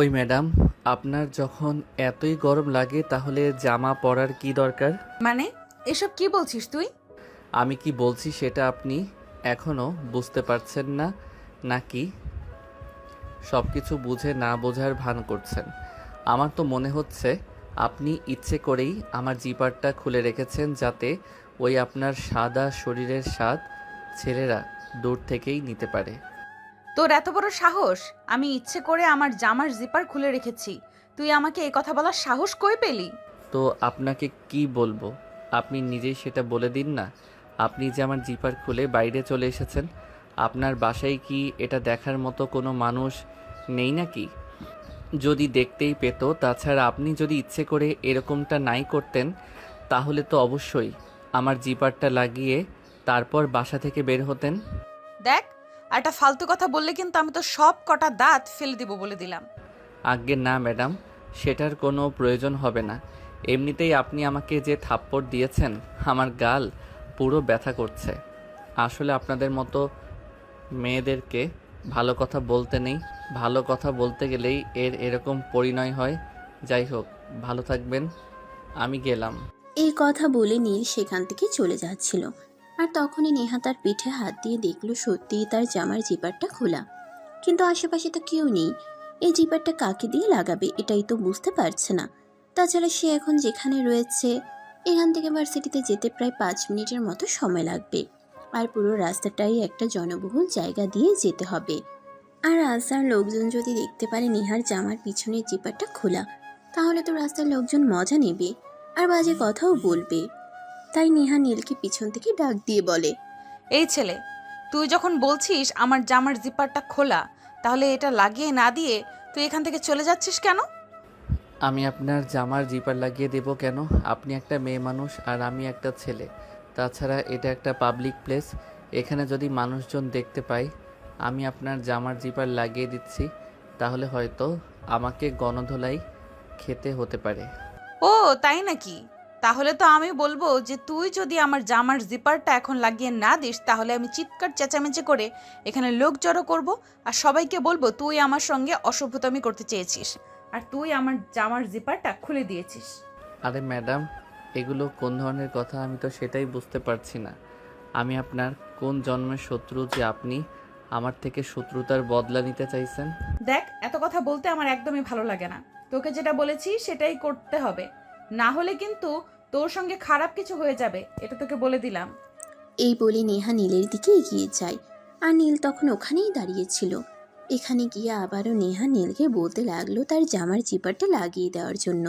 ওই ম্যাডাম, আপনার যখন এতই গরম লাগে তাহলে জামা পরার কি দরকার? মানে এসব কি বলছিস তুই? আমি কি বলছি সেটা আপনি এখনও বুঝতে পারছেন না, নাকি সব কিছু বুঝে না বোঝার ভান করছেন? আমার তো মনে হচ্ছে আপনি ইচ্ছে করেই আমার জিপারটা খুলে রেখেছেন, যাতে ওই আপনার সাদা শরীরের স্বাদ ছেলেরা দূর থেকেই নিতে পারে। তোর এত বড় সাহস! আমি ইচ্ছে করে আমার জামার জিপার খুলে রেখেছি, তুই আমাকে এই কথা বলার সাহস কই পেলি? তো আপনাকে কি বলবো? আপনি নিজেই সেটা বলে দিন না। আপনি যে আমার জিপার খুলে বাইরে চলে এসেছেন, আপনার বাসায় কি এটা দেখার মতো কোনো মানুষ নেই নাকি? যদি দেখতেই পেত। তাছাড়া আপনি যদি ইচ্ছে করে এরকমটা নাই করতেন, তাহলে তো অবশ্যই আমার জিপারটা লাগিয়ে তারপর বাসা থেকে বের হতেন। দেখ, আর একটা ফালতু কথা বললে কিন্তু আমি তো সব কটা দাঁত ফেলে দিব বলে দিলাম। আজ্ঞে না ম্যাডাম, সেটার কোনো প্রয়োজন হবে না। এমনিতেই আপনি আমাকে যে থাপ্পড় দিয়েছেন, আমার গাল পুরো ব্যথা করছে। আসলে আপনাদের মতো মেয়েদেরকে ভালো কথা বলতে নেই, ভালো কথা বলতে গেলেই এরকম পরিণয় হয়। যাই হোক, ভালো থাকবেন, আমি গেলাম। এই কথা বলে নীল সেখান থেকে চলে যাচ্ছিল। আর তখনই নেহা তার পিঠে হাত দিয়ে দেখলো সত্যিই তার জামার জিপারটা খোলা। কিন্তু আশেপাশে তো কেউ নেই। এই জিপারটা কাকে দিয়ে লাগাবে এটাই তো বুঝতে পারছে না। তাছাড়া সে এখন যেখানে রয়েছে, এখান থেকে ভার্সিটিতে যেতে প্রায় 5 মিনিটের মতো সময় লাগবে। আর পুরো রাস্তাটাই একটা জনবহুল জায়গা দিয়ে যেতে হবে। আর রাস্তার লোকজন যদি দেখতে পারে নেহার জামার পিছনের জিপারটা খোলা, তাহলে তো রাস্তার লোকজন মজা নেবে আর বাজে কথাও বলবে। তাই নেহা নীলকে পিছন থেকে ডাক দিয়ে বলে, এই ছেলে, তুই যখন বলছিস আমার জামার জিপারটা খোলা, তাহলে এটা লাগিয়ে না দিয়ে তুই এখান থেকে চলে যাচ্ছিস কেন? আমি আপনার জামার জিপার লাগিয়ে দেব কেন? আপনি একটা মেয়ে মানুষ আর আমি একটা ছেলে। তাছাড়া এটা একটা পাবলিক প্লেস, এখানে যদি মানুষজন দেখতে পায় আমি আপনার জামার জিপার লাগিয়ে দিচ্ছি, তাহলে হয়তো আমাকে গণধোলাই খেতে হতে পারে। ও, তাই নাকি? তাহলে তো আমি বলবো যে তুই যদি আমার জামার জিপারটা এখন লাগিয়ে না দিস, তাহলে আমি চিৎকার চেঁচামেচি করে এখানে লোক জড়ো করব আর সবাইকে বলবো তুই আমার সঙ্গে অসভ্যতামি করতে চেয়েছিস আর তুই আমার জামার জিপারটা খুলে দিয়েছিস। আরে ম্যাডাম, এগুলো কোন ধরনের কথা আমি তো সেটাই বুঝতে পারছি না। আমি আপনার কোন জন্মের শত্রু যে আপনি আমার থেকে শত্রুতার বদলা নিতে চাইছেন? দেখ, এত কথা বলতে আমার একদমই ভালো লাগে না। তোকে যেটা বলেছি সেটাই করতে হবে, না হলে কিন্তু তোর সঙ্গে খারাপ কিছু হয়ে যাবে, এটা তোকে বলে দিলাম। এই বলে নেহা নীলের দিকে এগিয়ে যায়। আর নীল তখন ওখানেই দাঁড়িয়েছিল। এখানে গিয়ে আবারও নেহা নীলকে বলতে লাগলো তার জামার জিপারটা লাগিয়ে দেওয়ার জন্য।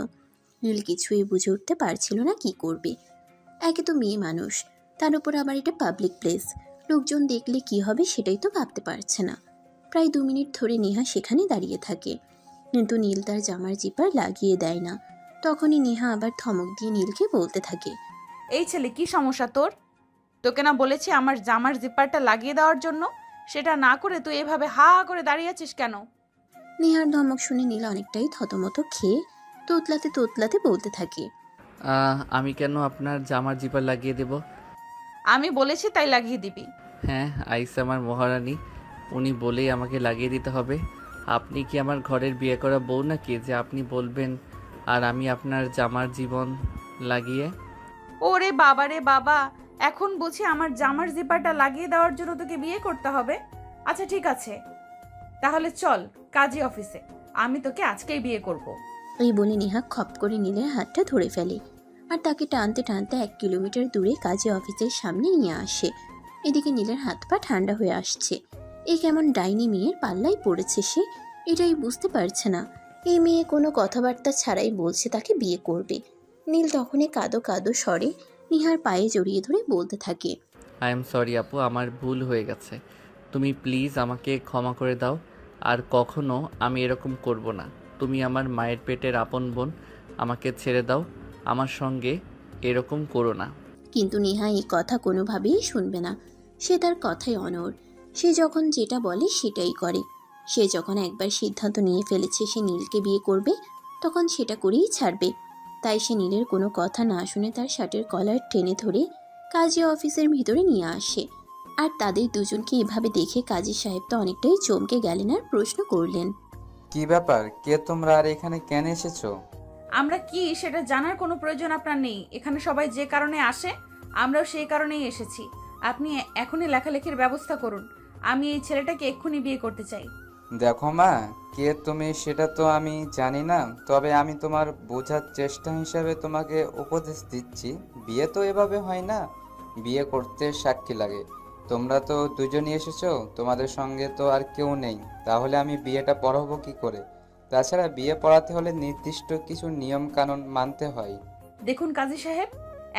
নীল কিছুই বুঝে উঠতে পারছিল না কি করবে। একে তো মেয়ে মানুষ, তার উপর আবার এটা পাবলিক প্লেস, লোকজন দেখলে কি হবে সেটাই তো ভাবতে পারছে না। প্রায় 2 মিনিট ধরে নেহা সেখানে দাঁড়িয়ে থাকে, কিন্তু নীল তার জামার জিপার লাগিয়ে দেয় না। তখনই নেহা আবার ধমক দিয়ে নীলকে বলতে থাকে, এই ছেলে, কি সমস্যা তোর? তোকে না বলেছি আমার জামার জিপারটা লাগিয়ে দেওয়ার জন্য? সেটা না করে তুই এভাবে হা হা করে দাঁড়িয়ে আছিস কেন? নেহার ধমক শুনে নীল অনেকটাই থতমত খেয়ে তোতলাতে তোতলাতে বলতে থাকে, আমি কেন আপনার জামার জিপার লাগিয়ে দেব? আমি বলেছি তাই লাগিয়ে দিবি। হ্যাঁ, আইস আমার মহারানী, উনি বলেই আমাকে লাগিয়ে দিতে হবে। আপনি কি আমার ঘরের বিয়ে করা বউ নাকি যে আপনি বলবেন আর আমি আপনার জামার জীবন লাগিয়ে? ওরে বাবা রে বাবা, এখন বুঝি আমার জামার জিপারটা লাগিয়ে দেওয়ার জন্য তোকে বিয়ে করতে হবে? আচ্ছা ঠিক আছে, তাহলে চল কাজী অফিসে, আমি তোকে আজকেই বিয়ে করব। এই বলে নেহা খপ করে নীলের হাতটা ধরে ফেলে আর তাকে টানতে টানতে 1 কিলোমিটার দূরে কাজী অফিসের সামনে নিয়ে আসে। এদিকে নীলের হাত পা ঠান্ডা হয়ে আসছে। এই কেমন ডাইনি মেয়ের পাল্লায় পড়েছে সে, এটাই বুঝতে পারছে না। এই মেয়ে কোনো কথাবার্তা ছাড়াই বলছে তাকে বিয়ে করবে। নীল তখনই কাঁদো কাঁদো স্বরে নিহার পায়ে জড়িয়ে ধরে বলতে থাকে, আই এম সরি আপু, আমার ভুল হয়ে গেছে। তুমি প্লিজ আমাকে ক্ষমা করে দাও। আর কখনো আমি এরকম করব না। তুমি আমার মায়ের পেটের আপন বোন, আমাকে ছেড়ে দাও। আমার সঙ্গে এরকম করো না। কিন্তু নেহা এই কথা কোনোভাবেই শুনবে না। সে তার কথায় অনড়। সে যখন যেটা বলে সেটাই করে। সে যখন একবার সিদ্ধান্ত নিয়ে ফেলেছে সে নীলকে বিয়ে করবে, তখন সেটা করেই ছাড়বে। তাই সে নীলের কোনো কথা না শুনে তার শার্টের কলার টেনে ধরে কাজী অফিসের ভিতরে নিয়ে আসে। আর তাদের দুজনকে এভাবে দেখে কাজী সাহেব তো অনেকটাই চমকে গেলেন আর প্রশ্ন করলেন, কি ব্যাপার? কে তোমরা আর এখানে কেন এসেছো? আমরা কি সেটা জানার কোনো প্রয়োজন আপনার নেই। এখানে সবাই যে কারণে আসে আমরাও সেই কারণেই এসেছি। আপনি এখনই লেখালেখির ব্যবস্থা করুন। আমি এই ছেলেটাকে এক্ষুনি বিয়ে করতে চাই। দেখো মা, কে তুমি সেটা তো আমি জানি না, তবে আমি তোমার বোঝার চেষ্টা হিসাবে তোমাকে উপদেশ দিচ্ছি। বিয়ে তো এভাবে হয় না, বিয়ে করতে সাক্ষী লাগে। তোমরা তো দুজনই এসেছো, তোমাদের সঙ্গে তো আর কেউ নেই, তাহলে আমি বিয়েটা পড়াবো কি করে? তাছাড়া বিয়ে পড়াতে হলে নির্দিষ্ট কিছু নিয়ম কানুন মানতে হয়। দেখুন কাজী সাহেব,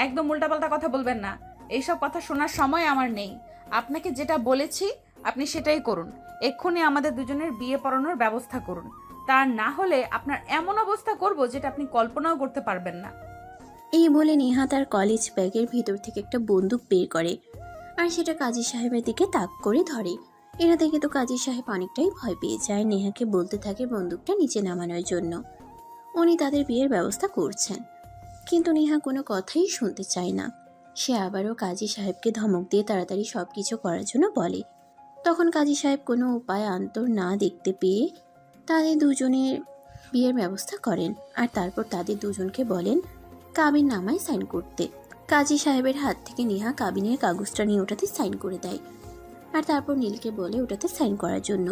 একদম উল্টাপাল্টা কথা বলবেন না। এইসব কথা শোনার সময় আমার নেই। আপনাকে যেটা বলেছি আপনি সেটাই করুন। এক্ষুনি আমাদের দুজনের বিয়ে পড়ানোর ব্যবস্থা করুন। তা না হলে আপনার এমন অবস্থা করব যেটা আপনি কল্পনাও করতে পারবেন না। এই বলে নেহা তার কলেজ ব্যাগের ভিতর থেকে একটা বন্দুক বের করে আর সেটা কাজী সাহেবের দিকে তাক করে ধরে। এটা দেখে তো কাজী সাহেব অনেকটাই ভয় পেয়ে যায়। নেহাকে বলতে থাকে বন্দুকটা নিচে নামানোর জন্য। উনি তাদের বিয়ের ব্যবস্থা করছেন, কিন্তু নেহা কোনো কথাই শুনতে চায় না। সে আবারও কাজী সাহেবকে ধমক দিয়ে তাড়াতাড়ি সব কিছু করার জন্য বলে। তখন কাজী সাহেব কোনো উপায় অন্তর না দেখতে পেয়ে তাদের দুজনের বিয়ের ব্যবস্থা করেন আর তারপর তাদের দুজনকে বলেন কাবিন নামায় সাইন করতে। কাজী সাহেবের হাত থেকে নেহা কাবিনের কাগজটা নিয়ে ওটাতে সাইন করে দেয় আর তারপর নীলকে বলে ওটাতে সাইন করার জন্য,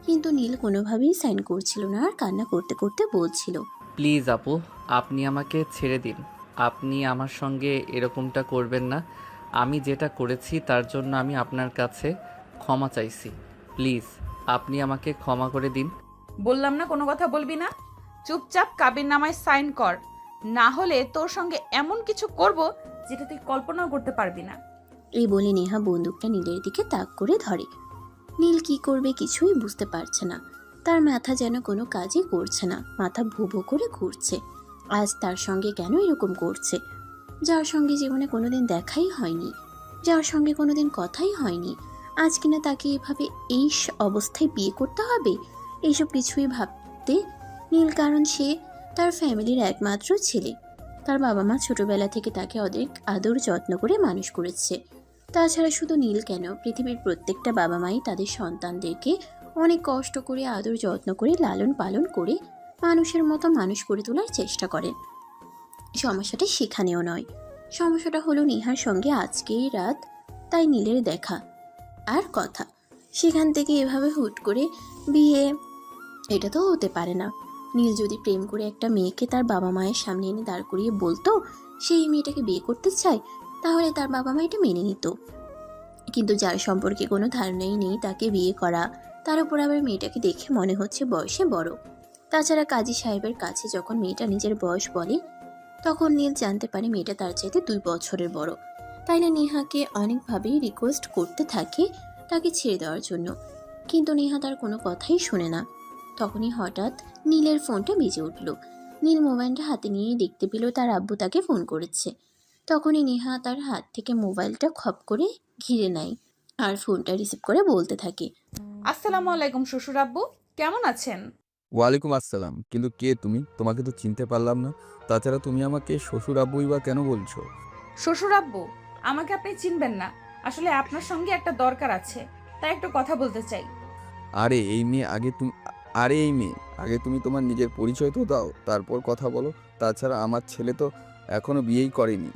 কিন্তু নীল কোনোভাবেই সাইন করছিল না আর কান্না করতে করতে বলছিল, প্লিজ আপু, আপনি আমাকে ছেড়ে দিন। আপনি আমার সঙ্গে এরকমটা করবেন না। আমি যেটা করেছি তার জন্য আমি আপনার কাছে ক্ষমা চাইছি। প্লিজ আপনি আমাকে ক্ষমা করে দিন। বললাম না কোনো কথা বলবি না। চুপচাপ কাবিননামায় সাইন কর, না হলে তোর সঙ্গে এমন কিছু করব যেটা তুই কল্পনাও করতে পারবি না। এই বলে নেহা বন্দুকটা নীলের দিকে তাক করে ধরে। নীল কি করবে কিছুই বুঝতে পারছে না। তার মাথা যেন কোনো কাজই করছে না, মাথা ভো ভো করে ঘুরছে। আজ তার সঙ্গে কেন এরকম করছে? যার সঙ্গে জীবনে কোনোদিন দেখাই হয়নি, যার সঙ্গে কোনোদিন কথাই হয়নি, আজ কিনা তাকে এভাবে এই অবস্থায় বিয়ে করতে হবে? এইসব কিছুই ভাবতে নীল, কারণ সে তার ফ্যামিলির একমাত্র ছেলে। তার বাবা মা ছোটবেলা থেকে তাকে অনেক আদর যত্ন করে মানুষ করেছে। তাছাড়া শুধু নীল কেন, পৃথিবীর প্রত্যেকটা বাবা মাই তাদের সন্তানদেরকে অনেক কষ্ট করে আদর যত্ন করে লালন পালন করে মানুষের মতো মানুষ করে তোলার চেষ্টা করেন। সমস্যাটা সেখানেও নয়, সমস্যাটা হলো নেহার সঙ্গে আজকেই রাত তাই নীলের দেখা আর কথা। সেখান থেকে এভাবে হুট করে বিয়ে, এটা তো হতে পারে না। নীল যদি প্রেম করে একটা মেয়েকে তার বাবা মায়ের সামনে এনে দাঁড় করিয়ে বলতো সেই মেয়েটাকে বিয়ে করতে চায়, তাহলে তার বাবা মা এটা মেনে নিত। কিন্তু যার সম্পর্কে কোনো ধারণাই নেই তাকে বিয়ে করা, তার উপর আবার মেয়েটাকে দেখে মনে হচ্ছে বয়সে বড়। তাছাড়া কাজী সাহেবের কাছে যখন মেয়েটা নিজের বয়স বলে তখন নীল জানতে পারে মেয়েটা তার চাইতে 2 বছরের বড়। তাই না নেহাকে অনেকভাবেই রিকোয়েস্ট করতে থাকে তাকে ছেড়ে দেওয়ার জন্য, কিন্তু নেহা তার কোনো কথাই শোনে না। তখনই হঠাৎ নীলের ফোনটা বেজে উঠল। নীল মোবাইলটা হাতে নিয়ে দেখতে পেল তার আব্বু তাকে ফোন করেছে। তখনই নেহা তার হাত থেকে মোবাইলটা খপ করে ঘিরে নেয় আর ফোনটা রিসিভ করে বলতে থাকে, আসসালামু আলাইকুম শ্বশুর আব্বু, কেমন আছেন? ওয়ালাইকুম আসসালাম। কিন্তু কে তুমি? তোমাকে তো চিনতে পারলাম না। তাছাড়া তুমি আমাকে শ্বশুর আব্বুই বা কেন বলছো? শ্বশুর আব্বু, আমাকে আপনি চিনবেন না। আসলে আপনার সঙ্গে একটা দরকার আছে, তাই একটু কথা বলতে চাই। আরে এই মেয়ে আগে তুমি আরে এই মেয়ে আগে তুমি তোমার নিজের পরিচয় তো দাও, তারপর কথা বলো। তাছাড়া আমার ছেলে তো এখনো বিয়েই করেনি।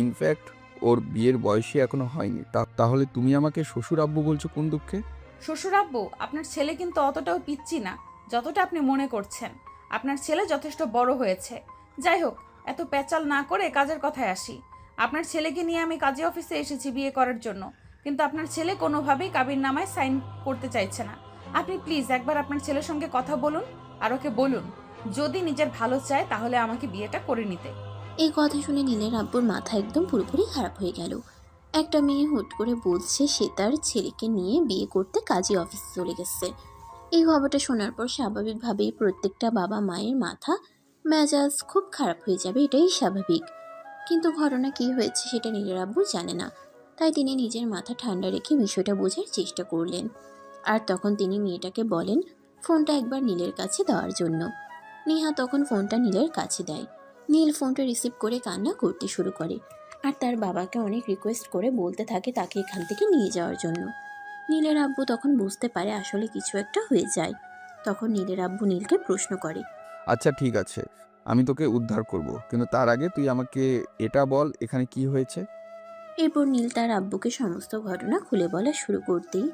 ইনফ্যাক্ট ওর বিয়ের বয়সই এখনো হয়নি। তাহলে তুমি আমাকে শ্বশুর আব্বু বলছো কোন দুঃখে? শ্বশুর আব্বু, আপনার ছেলে কিন্তু অতটাও পিচ্ছি না যতটা আপনি মনে করছেন। আপনার ছেলে যথেষ্ট বড় হয়েছে। যাই হোক, এত প্যাচাল না করে কাজের কথায় আসি। আপনার ছেলেকে নিয়ে আমি কাজী অফিসে এসেছি বিয়ে করার জন্য, কিন্তু আপনার ছেলে কোনোভাবেই কাবিননামায় সাইন করতে চাইছে না। আপনি প্লিজ একবার আপনার ছেলের সঙ্গে কথা বলুন আর ওকে বলুন যদি নিজের ভালো চায় তাহলে আমাকে বিয়েটা করে নিতে। এই কথা শুনে নীলের আব্বুর মাথা একদম পুরোপুরি খারাপ হয়ে গেল। একটা মেয়ে হুট করে বলছে সে তার ছেলেকে নিয়ে বিয়ে করতে কাজী অফিসে চলে গেছে। এই খবরটা শোনার পর স্বাভাবিকভাবেই প্রত্যেকটা বাবা মায়ের মাথা মেজাজ খুব খারাপ হয়ে যাবে, এটাই স্বাভাবিক। কিন্তু ঘটনা কি হয়েছে সেটা নীলের আব্বু জানে না, তাই তিনি নিজের মাথা ঠান্ডা রেখে বিষয়টা বোঝার চেষ্টা করলেন। আর তখন তিনি মেয়েটাকে বলেন ফোনটা একবার নীলের কাছে দেওয়ার জন্য। নেহা তখন ফোনটা নীলের কাছে দেয়। নীল ফোনটা রিসিভ করে কান্না করতে শুরু করে আর তার বাবাকে অনেক রিকোয়েস্ট করে বলতে থাকে তাকে এখান থেকে নিয়ে যাওয়ার জন্য। নীলের আব্বু তখন বুঝতে পারে আসলে কিছু একটা হয়ে যায়। তখন নীলের আব্বু নীলকে প্রশ্ন করে। আচ্ছা ঠিক আছে, আমি তোকে উদ্ধার করব, কিন্তু তার আগে তুই আমাকে এটা বল এখানে কি হয়েছে। এরপর নীল তার আব্বুকে সমস্ত ঘটনা খুলে বলা শুরু করতেই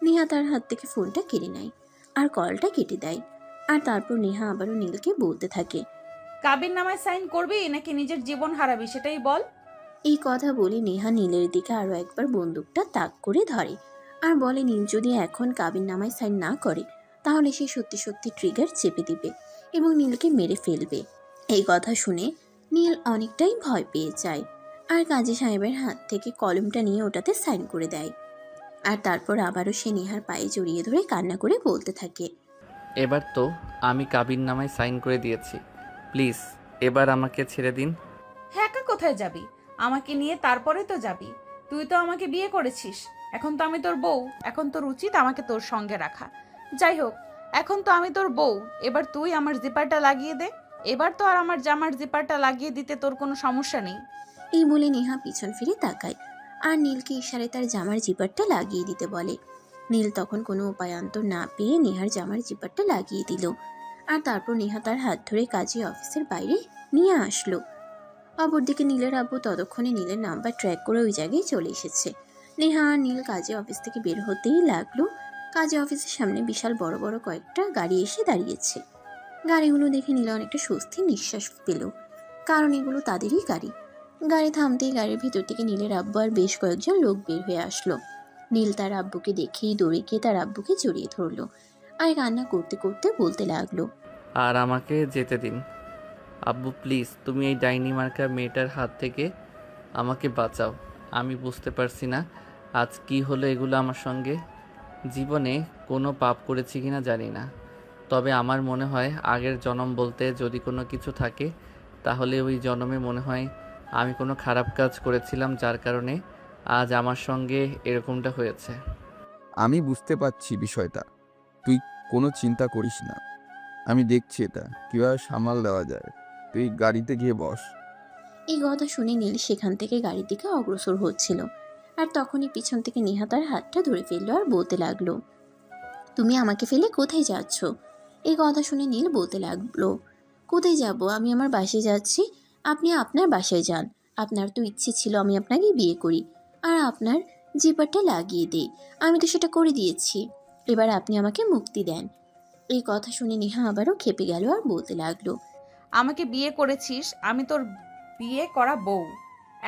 নেহা তার হাত থেকে ফোনটা কেড়ে নেয় আর কলটা কেটে দেয়। আর তারপর নেহা আবারও নীলকে বলতে থাকে। কাবির নামায় সাইন করবি নাকি নিজের জীবন হারাবি সেটাই বল। এই কথা বলে নেহা নীলের দিকে আরও একবার বন্দুকটা তাক করে ধরে আর বলে নীল যদি এখন কাবিননামায় সাইন না করে তাহলে সে সত্যি সত্যি ট্রিগার চেপে দিবে এবং নীলকে মেরে ফেলবে। এই কথা শুনে নীল অনেকটাই ভয় পেয়ে যায় আর কাজী সাহেবের হাত থেকে কলমটা নিয়ে ওটাতে সাইন করে দেয়। আর তারপর আবারও সে নেহার পায়ে জড়িয়ে ধরে কান্না করে বলতে থাকে। এবার তো আমি কাবিননামায় সাইন করে দিয়েছি, প্লিজ এবার আমাকে ছেড়ে দিন। হ্যাঁ, একা কোথায় যাবি? আমাকে নিয়ে তারপরে তো যাবি। তুই তো আমাকে বিয়ে করেছিস, এখন তো আমি তোর বউ, এখন তোর উচিত আমাকে তোর সঙ্গে রাখা। যাই হোক, এখন তো আমি তোর বউ, এবার তুই আমার জিপারটা লাগিয়ে দে। এবার তো আর আমার জামার জিপারটা লাগিয়ে দিতে তোর কোনো সমস্যা নেই। এই বলে নেহা পিছন ফিরে তাকায় আর নীলকে ইশারায় তার জামার জিপারটা লাগিয়ে দিতে বলে। নীল তখন কোনো উপায়ান্তর না পেয়ে নেহার জামার জিপারটা লাগিয়ে দিল আর তারপর নেহা তার হাত ধরে কাজী অফিসের বাইরে নিয়ে আসলো। অপরদিকে নীলের আব্বু ততক্ষণে নীলের নাম্বার ট্র্যাক করে ওই জায়গায় চলে এসেছে। নেহা আর নীল কাজী অফিস থেকে বের হতেই লাগলো কাজী অফিসের সামনে বিশাল বড় বড় কয়েকটা গাড়ি এসে দাঁড়িয়েছে। গাড়িগুলো দেখে নীল অনেকটা স্বস্তির নিঃশ্বাস পেল, কারণ এগুলো তাদেরই গাড়ি। গাড়ি থামতেই গাড়ির ভিতর থেকে নীলের আব্বু আর বেশ কয়েকজন লোক বের হয়ে আসলো। নীল তার আব্বুকে দেখেই দৌড়ে গিয়ে তার আব্বুকে জড়িয়ে ধরলো আর কান্না করতে করতে বলতে লাগলো। আর আমাকে যেতে দিন আব্বু, প্লিজ তুমি এই ডাইনি মার্কা মেয়েটার হাত থেকে আমাকে বাঁচাও। আমি বুঝতে পারছি না আজ কি হলো এগুলো আমার সঙ্গে। জীবনে কোনো পাপ করেছি কিনা জানি না, তবে আমার মনে হয় আগের জন্ম বলতে যদি কোনো কিছু থাকে তাহলে ওই জন্মে মনে হয় আমি কোনো খারাপ কাজ করেছিলাম, যার কারণে আজ আমার সঙ্গে এরকমটা হয়েছে। আমি বুঝতে পারছি বিষয়টা, তুই কোনো চিন্তা করিস না, আমি দেখছি এটা কীভাবে সামাল দেওয়া যায়। তুই গাড়িতে গিয়ে বস। এই কথা শুনে নীল সেখান থেকে গাড়ির দিকে অগ্রসর হচ্ছিল আর তখনই পিছন থেকে নেহা তার হাতটা ধরে ফেললো আর বলতে লাগলো। তুমি আমাকে ফেলে কোথায় যাচ্ছ? এই কথা শুনে নীল বলতে লাগলো, কোথায় যাব? আমি আমার বাসায় যাচ্ছি। আপনি আপনার বাসায় যান। আপনার তো ইচ্ছে ছিল আমি আপনাকে বিয়ে করি আর আপনার জিপারটা লাগিয়ে দেই। আমি তো সেটা করে দিয়েছি, এবার আপনি আমাকে মুক্তি দেন। এই কথা শুনে নেহা আবারও খেপে গেল আর বলতে লাগলো। আমাকে বিয়ে করেছিস, আমি তোর বিয়ে করা বউ।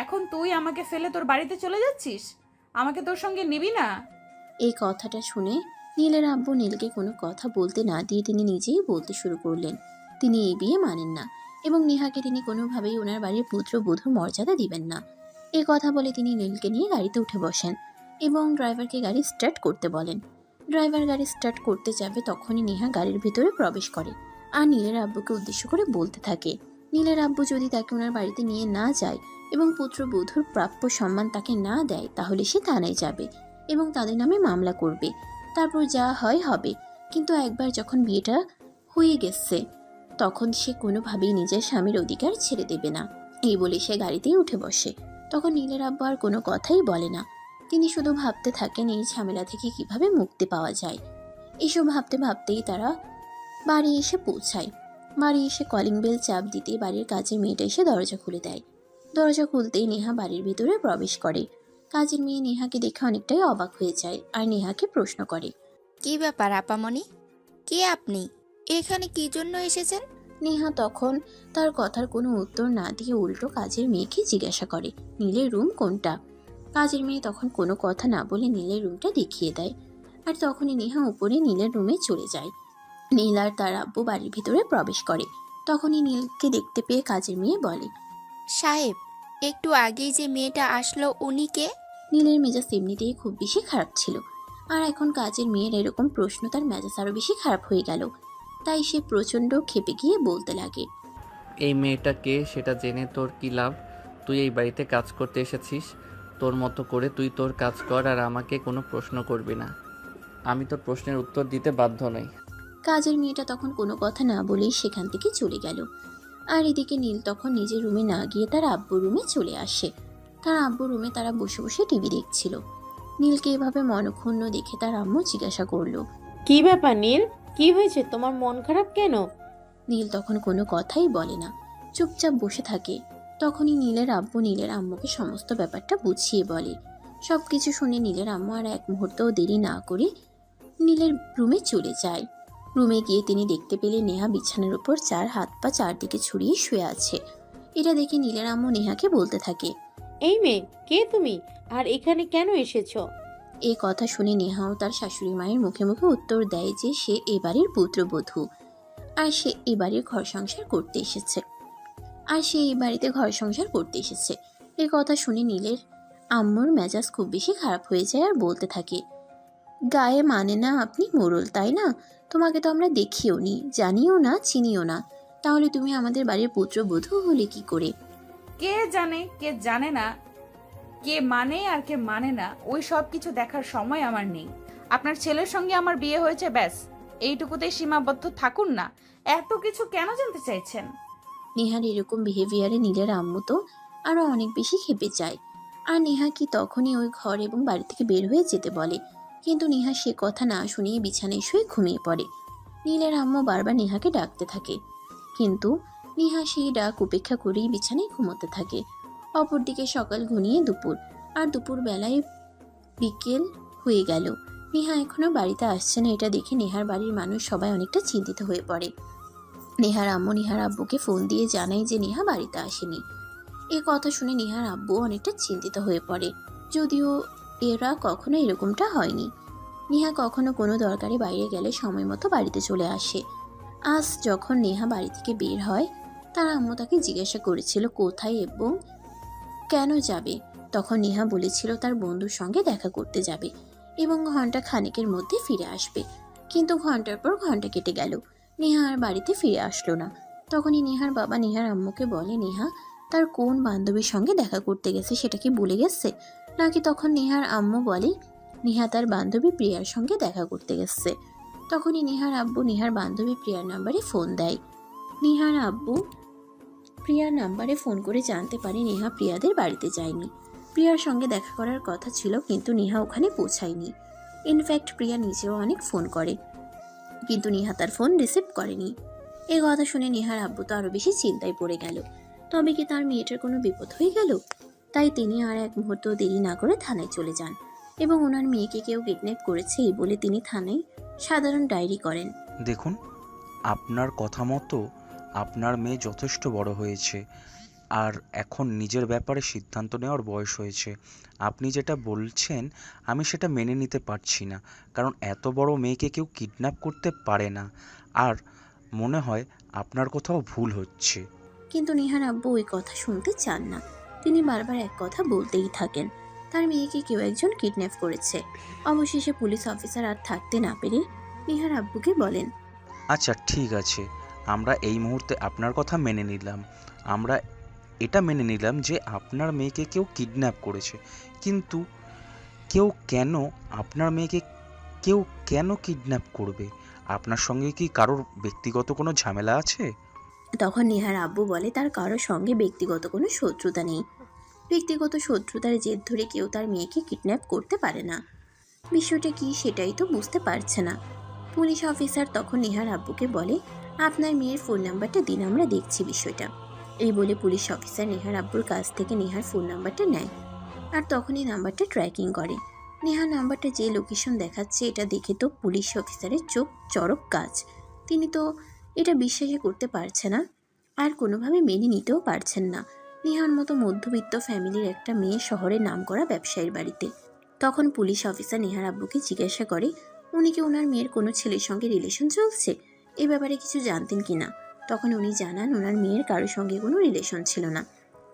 এখন তুই আমাকে ফেলে তোর বাড়িতে চলে যাচ্ছিস? আমাকে তোর সঙ্গে নিবি না? এই কথাটা শুনে নীলের আব্বু নীলকে কোনো কথা বলতে না দিয়ে তিনি নিজেই বলতে শুরু করলেন তিনি এই বিয়ে মানেন না এবং নেহাকে তিনি কোনোভাবেই ওনার বাড়ির পুত্রবধূ মর্যাদা দিবেন না। এই কথা বলে তিনি নীলকে নিয়ে গাড়িতে উঠে বসেন এবং ড্রাইভারকে গাড়ি স্টার্ট করতে বলেন। ড্রাইভার গাড়ি স্টার্ট করতে যাবে তখনই নেহা গাড়ির ভিতরে প্রবেশ করে আর নীলের আব্বুকে উদ্দেশ্য করে বলতে থাকে নীলের আব্বু যদি তাকে ওনার বাড়িতে নিয়ে না যায় এবং পুত্রবধূর প্রাপ্য সম্মান তাকে না দেয় তাহলে সে থানায় যাবে এবং তাদের নামে মামলা করবে। তারপর যা হয় হবে, কিন্তু একবার যখন বিয়েটা হয়ে গেছে তখন সে কোনোভাবেই নিজের স্বামীর অধিকার ছেড়ে দেবে না। এই বলে সে গাড়িতেই উঠে বসে। তখন নীলের আব্বু আর কোনো কথাই বলে না, তিনি শুধু ভাবতে থাকেন এই ঝামেলা থেকে কিভাবে মুক্তি পাওয়া যায়। এসব ভাবতে ভাবতেই তারা বাড়ি এসে পৌঁছায়। বাড়ি এসে কলিং বেল চাপ দিতে বাড়ির কাজের মেয়েটা এসে দরজা খুলে দেয়। দরজা খুলতেই নেহা বাড়ির ভিতরে প্রবেশ করে। কাজের মেয়ে নেহাকে দেখে অনেকটাই অবাক হয়ে যায় আর নেহাকে প্রশ্ন করে, কি ব্যাপার আপামনি, কে আপনি? এখানে কি জন্য এসেছেন? নেহা তখন তার কথার কোনো উত্তর না দিয়ে উল্টো কাজের মেয়েকে জিজ্ঞাসা করে নীলের রুম কোনটা। কাজের মেয়ে তখন কোনো কথা না বলে নীলের রুমটা দেখিয়ে দেয় আর তখনই নেহা উপরে নীলের রুমে চলে যায়। নীল আর তার আব্বু বাড়ির ভিতরে প্রবেশ করে। তখনই নীলকে দেখতে পেয়ে কাজের মেয়ে বলে, সাহেব, একটু আগেই যে মেয়েটা আসলো উনি কে? নীলের মেজাজ এমনিতেই খুব বেশি খারাপ ছিল আর এখন কাজের মেয়ের এরকম প্রশ্ন তার মেজাজ আরও বেশি খারাপ হয়ে গেল। তাই সে প্রচণ্ড ক্ষেপে গিয়ে বলতে লাগে, এই মেয়েটা কে সেটা জেনে তোর কি লাভ? তুই এই বাড়িতে কাজ করতে এসেছিস, তোর মতো করে তুই তোর কাজ কর আর আমাকে কোনো প্রশ্ন করবি না। আমি তোর প্রশ্নের উত্তর দিতে বাধ্য নই। কাজের মেয়েটা তখন কোনো কথা না বলেই সেখান থেকে চলে গেল। আর এদিকে নীল তখন নিজের রুমে না গিয়ে তার আব্বুর রুমে চলে আসে। তার আব্বুর রুমে তারা বসে বসে টিভি দেখছিল। নীলকে এভাবে মনক্ষুণ্ণ দেখে তার আম্মু জিজ্ঞাসা করলো, কি ব্যাপার নীল, কি হয়েছে, তোমার মন খারাপ কেন? নীল তখন কোনো কথাই বলে না, চুপচাপ বসে থাকে। তখনই নীলের আব্বু নীলের আম্মুকে সমস্ত ব্যাপারটা বুঝিয়ে বলে। সব কিছু শুনে নীলের আম্মু আর এক মুহূর্তও দেরি না করে নীলের রুমে চলে যায়। রুমে গিয়ে তিনি দেখতে পেলে নেহা বিছানার উপর চার হাত পা চারদিকে ছড়িয়ে শুয়ে আছে। এটা দেখে নীলের আম্মু নেহাকে বলতে থাকে। এই মেয়ে, কে তুমি আর এখানে কেন এসেছো? এই কথা শুনে নেহাও তার শাশুড়ি মায়ের মুখে মুখে উত্তর দেয় যে সে এ বাড়ির পুত্রবধূ, আর সে এই বাড়ির ঘর সংসার করতে এসেছে। এই কথা শুনে নীলের আম্মুর মেজাজ খুব বেশি খারাপ হয়ে যায় আর বলতে থাকে, গায়ে মানে না আপনি মোড়ল, তাই না? তোমাকে তো আমরা দেখিও নি, জানিও না, চিনিও না, তাহলে তুমি আমাদের বাড়ির পুত্রবধূ হলে কি করে? কে জানে কে জানে না, কে মানে আর কে মানে না, ওই সব কিছু দেখার সময় আমার নেই। আপনার ছেলের সঙ্গে আমার বিয়ে হয়েছে, ব্যাস এইটুকুতেই সীমাবদ্ধ থাকুন না। এত কিছু কেন জানতে চাইছেন? নেহার এরকম বিহেভিয়ারে নীলের আম্মু তো আরো অনেক বেশি ক্ষেপে যায়। আর নেহা কি তখনই ওই ঘর এবং বাড়ি থেকে বের হয়ে যেতে বলে, কিন্তু নেহা সে কথা না শুনিয়ে বিছানায় শুয়ে ঘুমিয়ে পড়ে। নীলের আম্মু বারবার নেহাকে ডাকতে থাকে, কিন্তু নেহা সেই ডাক উপেক্ষা করেই বিছানায় ঘুমোতে থাকে। অপরদিকে সকাল ঘনিয়ে দুপুর, আর দুপুর বেলায় বিকেল হয়ে গেল। নেহা এখনো বাড়িতে আসছে না। এটা দেখে নেহার বাড়ির মানুষ সবাই অনেকটা চিন্তিত হয়ে পড়ে। নেহার আম্মু নেহার আব্বুকে ফোন দিয়ে জানায় যে নেহা বাড়িতে আসেনি। এই কথা শুনে নেহার আব্বু অনেকটা চিন্তিত হয়ে পড়ে, যদিও এরা কখনো এরকমটা হয়নি। নেহা কখনো কোনো দরকারে বাইরে গেলে সময় মতো বাড়িতে চলে আসে। আজ যখন নেহা বাড়ি থেকে বের হয়, তার আম্মু তাকে জিজ্ঞাসা করেছিল কোথায় এবং কেন যাবে। তখন নেহা বলেছিল তার বন্ধুর সঙ্গে দেখা করতে যাবে এবং ঘন্টা খানেকের মধ্যে ফিরে আসবে। কিন্তু ঘন্টার পর ঘন্টা কেটে গেল, নেহা আর বাড়িতে ফিরে আসলো না। তখনই নেহার বাবা নেহার আম্মুকে বলে নেহা তার কোন বান্ধবীর সঙ্গে দেখা করতে গেছে সেটা কি ভুলে গেছে নাকি। তখন নেহার আম্মু বলে নেহা তার বান্ধবী প্রিয়ার সঙ্গে দেখা করতে গেছে। তখনই নেহার আব্বু নেহার বান্ধবী প্রিয়ার নাম্বারে ফোন দেয়। নেহার আব্বু প্রিয়ার নাম্বারে ফোন করে জানতে পারে নেহা প্রিয়াদের বাড়িতে যায়নি। প্রিয়ার সঙ্গে দেখা করার কথা ছিল, কিন্তু নেহা ওখানে পৌঁছায়নি। ইনফ্যাক্ট প্রিয়া নিজেও অনেক ফোন করে, কিন্তু নেহা তার ফোন রিসিভ করেনি। এই কথা শুনে নেহার আব্বু তো আরো বেশি চিন্তায় পড়ে গেল। তবে কি তার মেয়েটার কোনো বিপদ হয়ে গেল? তাই তিনি আর এক মুহূর্ত দেরি না করে থানায় চলে যান এবং ওনার মেয়েকে কেউ কিডন্যাপ করেছে এই বলে তিনি থানায় সাধারণ ডায়েরি করেন। দেখুন, আপনার কথা মতো আপনার মেয়ে যথেষ্ট বড় হয়েছে আর এখন নিজের ব্যাপারে সিদ্ধান্ত নেওয়ার বয়স হয়েছে। আপনি যেটা বলছেন আমি সেটা মেনে নিতে পারছি না, কারণ এত বড় মেয়েকে কেউ কিডন্যাপ করতে পারে না। আর মনে হয় আপনার কোথাও ভুল হচ্ছে। কিন্তু নেহার আব্বু ওই কথা শুনতে চান না। তিনি বারবার এক কথা বলতেই থাকেন, তার মেয়েকে কেউ একজন কিডন্যাপ করেছে। অবশেষে পুলিশ অফিসার আর থাকতে না পেরে নেহার আব্বুকে বলেন, আচ্ছা ঠিক আছে, আমরা এই মুহূর্তে আপনার কথা মেনে নিলাম। আমরা এটা মেনে নিলাম যে আপনার মেয়েকে কেউ কিডন্যাপ করেছে, কিন্তু আপনার মেয়েকে কেউ কেন কিডন্যাপ করবে? আপনার সঙ্গে কি কারোর ব্যক্তিগত কোনো ঝামেলা আছে? তখন নেহার আব্বু বলে তার কারোর সঙ্গে ব্যক্তিগত কোনো শত্রুতা নেই। ব্যক্তিগত শত্রুতার জের ধরে কেউ তার মেয়েকে কিডন্যাপ করতে পারে না। বিষয়টা কি সেটাই তো বুঝতে পারছে না। পুলিশ অফিসার তখন নেহার আব্বুকে বলে, আপনার মেয়ের ফোন নাম্বারটা দিন, আমরা দেখছি বিষয়টা। এই বলে পুলিশ অফিসার নেহার আব্বুর কাছ থেকে নেহার ফোন নাম্বারটা নেয় আর তখনই নাম্বারটা ট্র্যাকিং করে। নেহার নাম্বারটা যে লোকেশন দেখাচ্ছে এটা দেখে তো পুলিশ অফিসারের চোখ চড়ক গাছ। তিনি তো এটা বিশ্বাসই করতে পারছে না আর কোনোভাবে মেনে নিতেও পারছেন না। নেহার মতো মধ্যবিত্ত ফ্যামিলির একটা মেয়ে শহরে নামকরা ব্যবসায়ীর বাড়িতে। তখন পুলিশ অফিসার নেহার আব্বুকে জিজ্ঞাসা করে উনি কি ওনার মেয়ের কোনো ছেলের সঙ্গে রিলেশন চলছে, এ ব্যাপারে কিছু জানতেন কিনা। তখন উনি জানান ওনার মেয়ের কারোর সঙ্গে কোনো রিলেশন ছিল না।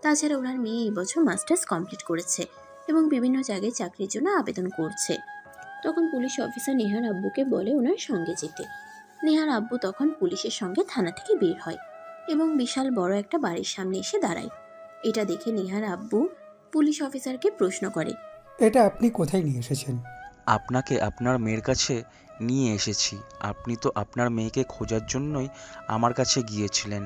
তাছাড়া ওনার মেয়ে এই বছর মাস্টার্স কমপ্লিট করেছে এবং বিভিন্ন জায়গায় চাকরির জন্য আবেদন করছে। তখন পুলিশ অফিসার নেহার আব্বুকে বলে ওনার সঙ্গে যেতে। নেহার আব্বু তখন পুলিশের সঙ্গে থানা থেকে বের হয় এবং বিশাল বড় একটা বাড়ির সামনে এসে দাঁড়ায়। এটা দেখে নেহার আব্বু পুলিশ অফিসারকে প্রশ্ন করে, এটা আপনি কোথায় নিয়ে এসেছেন? আপনাকে আপনার মেয়ের কাছে নিয়ে এসেছি। আপনি তো আপনার মেয়েকে খোঁজার জন্যই আমার কাছে গিয়েছিলেন।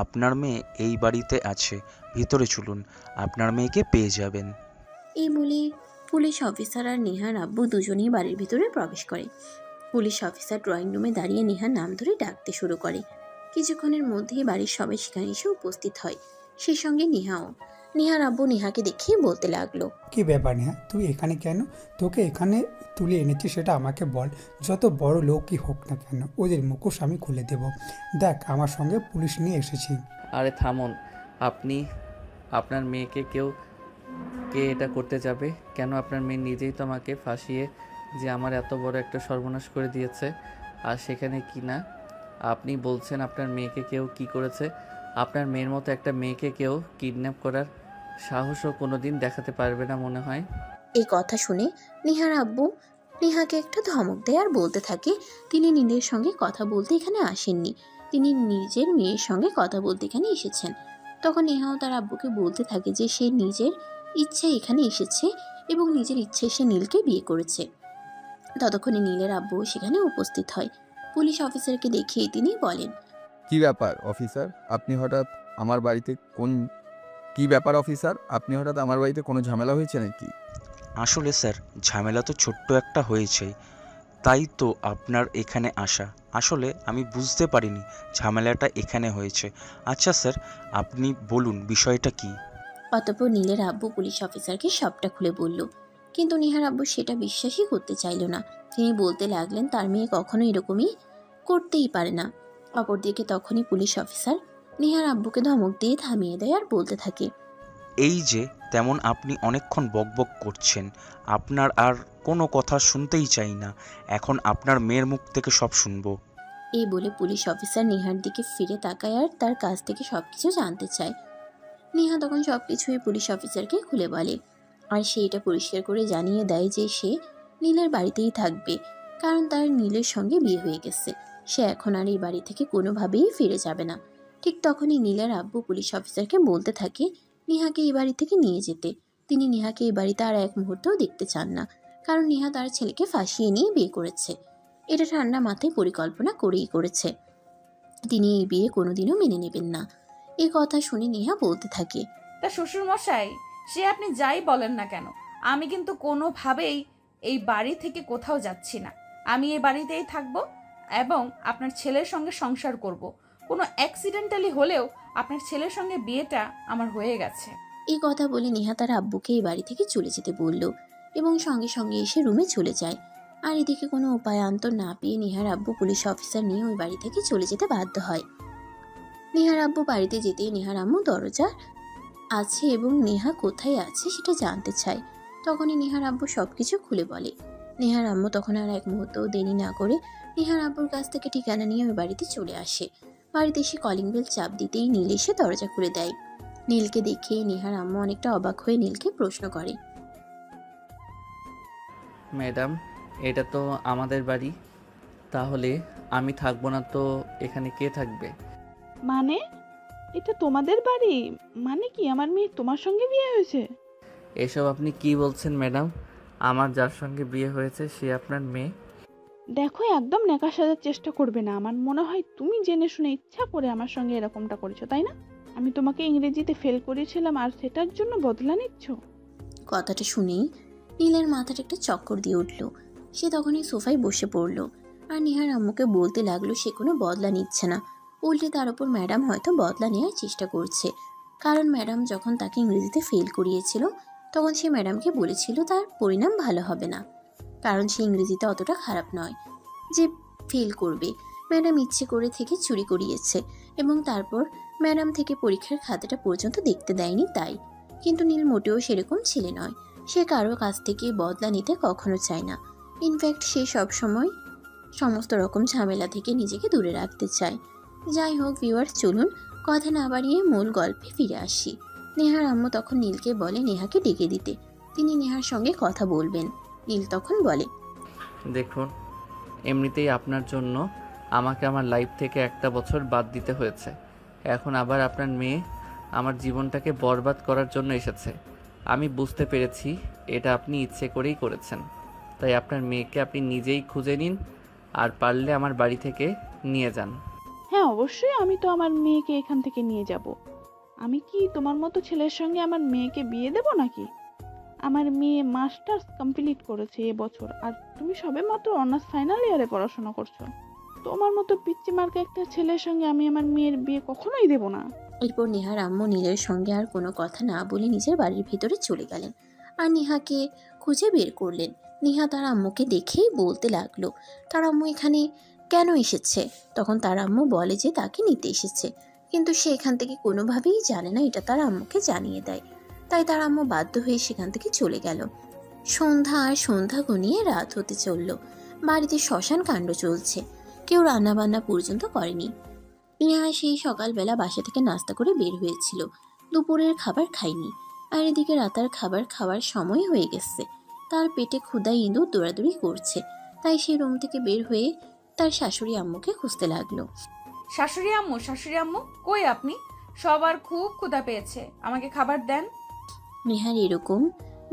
আপনার মেয়ে এই বাড়িতে আছে, ভিতরে চলুন, আপনার মেয়েকে পেয়ে যাবেন। এই বলে পুলিশ অফিসার আর নেহার আব্বু দুজনেই বাড়ির ভিতরে প্রবেশ করে পুলিশ অফিসার ড্রয়িং রুমে দাঁড়িয়ে নেহার নাম ধরে ডাকতে শুরু করে। কিছুক্ষণের মধ্যেই বাড়ির সবাই সেখানে এসে উপস্থিত হয়, সেই সঙ্গে নেহাও। নেহার আব্বু নেহাকে দেখেই বলতে লাগলো, কি ব্যাপার নেহা, তুই এখানে কেন? তোকে এখানে তুলে এনেছি সেটা আমাকে বল। যত বড় লোকই হোক না কেন, ওদের মুখোশ আমি খুলে দেব। দেখ, আমার সঙ্গে পুলিশ নিয়ে এসেছি। আরে থামুন, আপনি আপনার মেয়েকে কে এটা করতে যাবে? কেন? আপনার মেয়ে নিজেই তো আমাকে ফাঁসিয়ে যে আমার এত বড় একটা সর্বনাশ করে দিয়েছে, আর সেখানে কি না আপনি বলছেন আপনার মেয়েকে কেউ কি করেছে? আপনার মেয়ের মতো একটা মেয়েকে কেউ কিডন্যাপ করার সাহসও কোনো দিন দেখাতে পারবে না মনে হয়। এই কথা শুনে নেহার আব্বু নেহাকে একটা ধমক দেয় আর বলতে থাকে, তিনি নীলের সঙ্গে কথা বলতে এখানে আসেননি, তিনি নিজের মেয়ের সঙ্গে কথা বলতে এখানে এসেছেন। তখন নেহাও তার আব্বুকে বলতে থাকে যে সে নিজের ইচ্ছে এখানে এসেছে এবং নিজের ইচ্ছে সে নীলকে বিয়ে করেছে। ততক্ষণে নীলের আব্বু সেখানে উপস্থিত হয়। পুলিশ অফিসারকে দেখিয়ে তিনি বলেন, কি ব্যাপার অফিসার, আপনি হঠাৎ আমার বাড়িতে কি ব্যাপার অফিসার, আপনি হঠাৎ আমার বাড়িতে কোনো ঝামেলা হয়েছে নাকি? আসলে স্যার, ঝামেলা তো ছোট্ট একটা হয়েছেই, তাই তো আপনার এখানে আসা। আসলে আমি বুঝতে পারিনি ঝামেলাটা এখানে হয়েছে। আচ্ছা স্যার, আপনি বলুন বিষয়টা কি? অতঃপর নীলের আব্বু পুলিশ অফিসারকে সবটা খুলে বলল, কিন্তু নিহার আব্বু সেটা বিশ্বাসই করতে চাইল না। তিনি বলতে লাগলেন তার মেয়ে কখনো এরকমই করতেই পারে না। অপরদিকে তখনই পুলিশ অফিসার নিহার আব্বুকে ধমক দিয়ে থামিয়ে দেয় আর বলতে থাকে, এই যে তেমন আপনি অনেকক্ষণ বকবক করছেন, আপনার আর কোনো কথা শুনতেই চাই না। এখন আপনার মেয়ের মুখ থেকে সব শুনবো। এই বলে পুলিশ অফিসার নিহার দিকে ফিরে তাকায় আর তার কাছ থেকে সবকিছু জানতে চায়। নেহা তখন সবকিছুই পুলিশ অফিসারকে খুলে বলে, আর সে এটা পরিষ্কার করে জানিয়ে দেয় যে সে নীলের বাড়িতেই থাকবে, কারণ তার নীলের সঙ্গে বিয়ে হয়ে গেছে। সে এখন আর এই বাড়ি থেকে কোনোভাবেই ফিরে যাবে না। ঠিক তখনই নীলের আব্বু পুলিশ অফিসারকে বলতে থাকে নেহাকে এই বাড়ি থেকে নিয়ে যেতে। তিনি নেহাকে এই বাড়িতে আর এক মুহূর্তও দেখতে চান না, কারণ নেহা তার ছেলেকে ফাঁসিয়ে নিয়ে বিয়ে করেছে। এটা ঠান্ডা মাথায় পরিকল্পনা করেই করেছে। তিনি এই বিয়ে কোনোদিনও মেনে নেবেন না। এই কথা শুনে নেহা বলতে থাকে, তা শ্বশুর মশাই, সে আপনি যাই বলেন না কেন, আমি কিন্তু কোনোভাবেই এই বাড়ি থেকে কোথাও যাচ্ছি না। আমি এই বাড়িতেই থাকবো এবং আপনার ছেলের সঙ্গে সংসার করব। কোনো অ্যাক্সিডেন্টালি হলেও আপনার ছেলের সঙ্গে বিয়েটা আমার হয়ে গেছে। এই কথা বলে নেহা তার আব্বুকে এই বাড়ি থেকে চলে যেতে বলল এবং সঙ্গে সঙ্গে এসে রুমে চলে যায়। আর এদিকে কোনো উপায়ান্তর না পেয়ে নেহার আব্বু পুলিশ অফিসার নিয়ে ওই বাড়ি থেকে চলে যেতে বাধ্য হয়। নেহার আব্বু বাড়িতে যেতেই নেহার আম্মু দরজা আছে এবং নেহা কোথায় আছে সেটা জানতে চায়। তখনই নেহার আব্বু সবকিছু খুলে বলে। নেহার আম্মু তখন আর এক মুহূর্তও দেরি না করে নেহার আব্বুর কাছ থেকে ঠিকানা নিয়ে ওই বাড়িতে চলে আসে। বাড়িতে এসে কলিং বেল চাপ দিতেই নীল এসে দরজা খুলে দেয়। নীলকে দেখেই নেহার আম্মু অনেকটা অবাক হয়ে নীলকে প্রশ্ন করে, ম্যাডাম, এটা তো আমাদের বাড়ি, তাহলে আমি থাকবো না তো এখানে কে থাকবে? মানে এটা তোমাদের বাড়ি? মানে কি আমার মেয়ে তোমার সঙ্গে বিয়ে হয়েছে? এসব আপনি কি বলছেন ম্যাডাম? আমার যার সঙ্গে বিয়ে হয়েছে সে আপনার মেয়ে? দেখো, একদম নেকা সাজার চেষ্টা করবে না। আমার মনে হয় তুমি জেনে শুনে ইচ্ছা করে আমার সঙ্গে এরকমটা করেছো, তাই না? আমি তোমাকে ইংরেজিতে ফেল করেছিলাম আর সেটার জন্য বদলা নিচ্ছ? কথাটা শুনেই নীলের মাথাটা একটা চক্কর দিয়ে উঠল। সে তখনই সোফায় বসে পড়ল আর নেহার আম্মুকে বলতে লাগলো সে কোনো বদলা নিচ্ছে না, উল্টে তার উপর ম্যাডাম হয়তো বদলা নেওয়ার চেষ্টা করছে। কারণ ম্যাডাম যখন তাকে ইংরেজিতে ফেল করিয়েছিল তখন সে ম্যাডামকে বলেছিল তার পরিণাম ভালো হবে না, কারণ সে ইংরেজিতে অতটা খারাপ নয় যে ফেল করবে। ম্যাডাম ইচ্ছে করে থেকে চুরি করিয়েছে এবং তারপর ম্যাডাম থেকে পরীক্ষার খাতাটা পর্যন্ত দেখতে দেয়নি তাই। কিন্তু নীল মোটেও সেরকম ছেলে নয়। সে কারো কাছ থেকে বদলা নিতে কখনো চায় না। ইনফ্যাক্ট সে সবসময় সমস্ত রকম ঝামেলা থেকে নিজেকে দূরে রাখতে চায়। যাই হোক ভিউয়ার্স, চলুন কথা না বাড়িয়ে মূল গল্পে ফিরে আসি। নেহার আম্মু তখন নীলকে বলে নেহাকে ডেকে দিতে, তিনি নেহার সঙ্গে কথা বলবেন। নীল তখন বলে, দেখুন, এমনিতেই আপনার জন্য আমাকে আমার লাইফ থেকে একটা বছর বাদ দিতে হয়েছে। এখন আবার আপনার মেয়ে আমার জীবনটাকে বরবাদ করার জন্য এসেছে। আমি বুঝতে পেরেছি এটা আপনি ইচ্ছে করেই করেছেন, তাই আপনার মেয়েকে আপনি নিজেই খুঁজে নিন, আর পারলে আমার বাড়ি থেকে নিয়ে যান। হ্যাঁ অবশ্যই, আমি তো আমার মেয়েকে এখান থেকে নিয়ে যাব। আমি কি তোমার মতো ছেলের সঙ্গে আমার মেয়েকে বিয়ে দেব নাকি? আমার মেয়ে মাস্টার্স কমপ্লিট করেছে এবছর, আর তুমি সবেমাত্র অনার্স ফাইনাল ইয়ারে পড়াশোনা করছো। তোমার মতো পিচ্চি মার্কা একটা ছেলের সঙ্গে আমি আমার মেয়ের বিয়ে কখনোই দেব না। এরপর নেহার আম্মু নীলের সঙ্গে আর কোনো কথা না বলে নিজের বাড়ির ভিতরে চলে গেলেন আর নেহাকে খুঁজে বের করলেন। নেহা তার আম্মুকে দেখেই বলতে লাগলো তার আম্মু এখানে কেন এসেছে। তখন তার আম্মু বলে যে তাকে নিতে এসেছে, কিন্তু সে এখান থেকে কোনোভাবেই জানে না এটা তার আম্মুকে জানিয়ে দেয়। তাই তার আম্মু বাধ্য হয়ে সেখান থেকে চলে গেল। সন্ধ্যা আর সন্ধ্যা গনিয়ে রাত হতে চলল। বাড়িতে শ্মশান কাণ্ড চলছে, কেউ রান্না বান্না পর্যন্ত করেনি। নেহা সেই সকালবেলা বাসা থেকে নাস্তা করে বের হয়েছিল, দুপুরের খাবার খায়নি। আর এদিকে রাতের খাবার খাওয়ার সময় হয়ে গেছে। তার পেটে ক্ষুধায় ইঁদুর দৌড়াদৌড়ি করছে, তাই সে রুম থেকে বের হয়ে তার শাশুড়ি আম্মুকে খুঁজতে লাগলো। শাশুড়ি আম্মু কই আপনি? সবার খুব ক্ষুধা পেয়েছে, আমাকে খাবার দেন। নেহার এরকম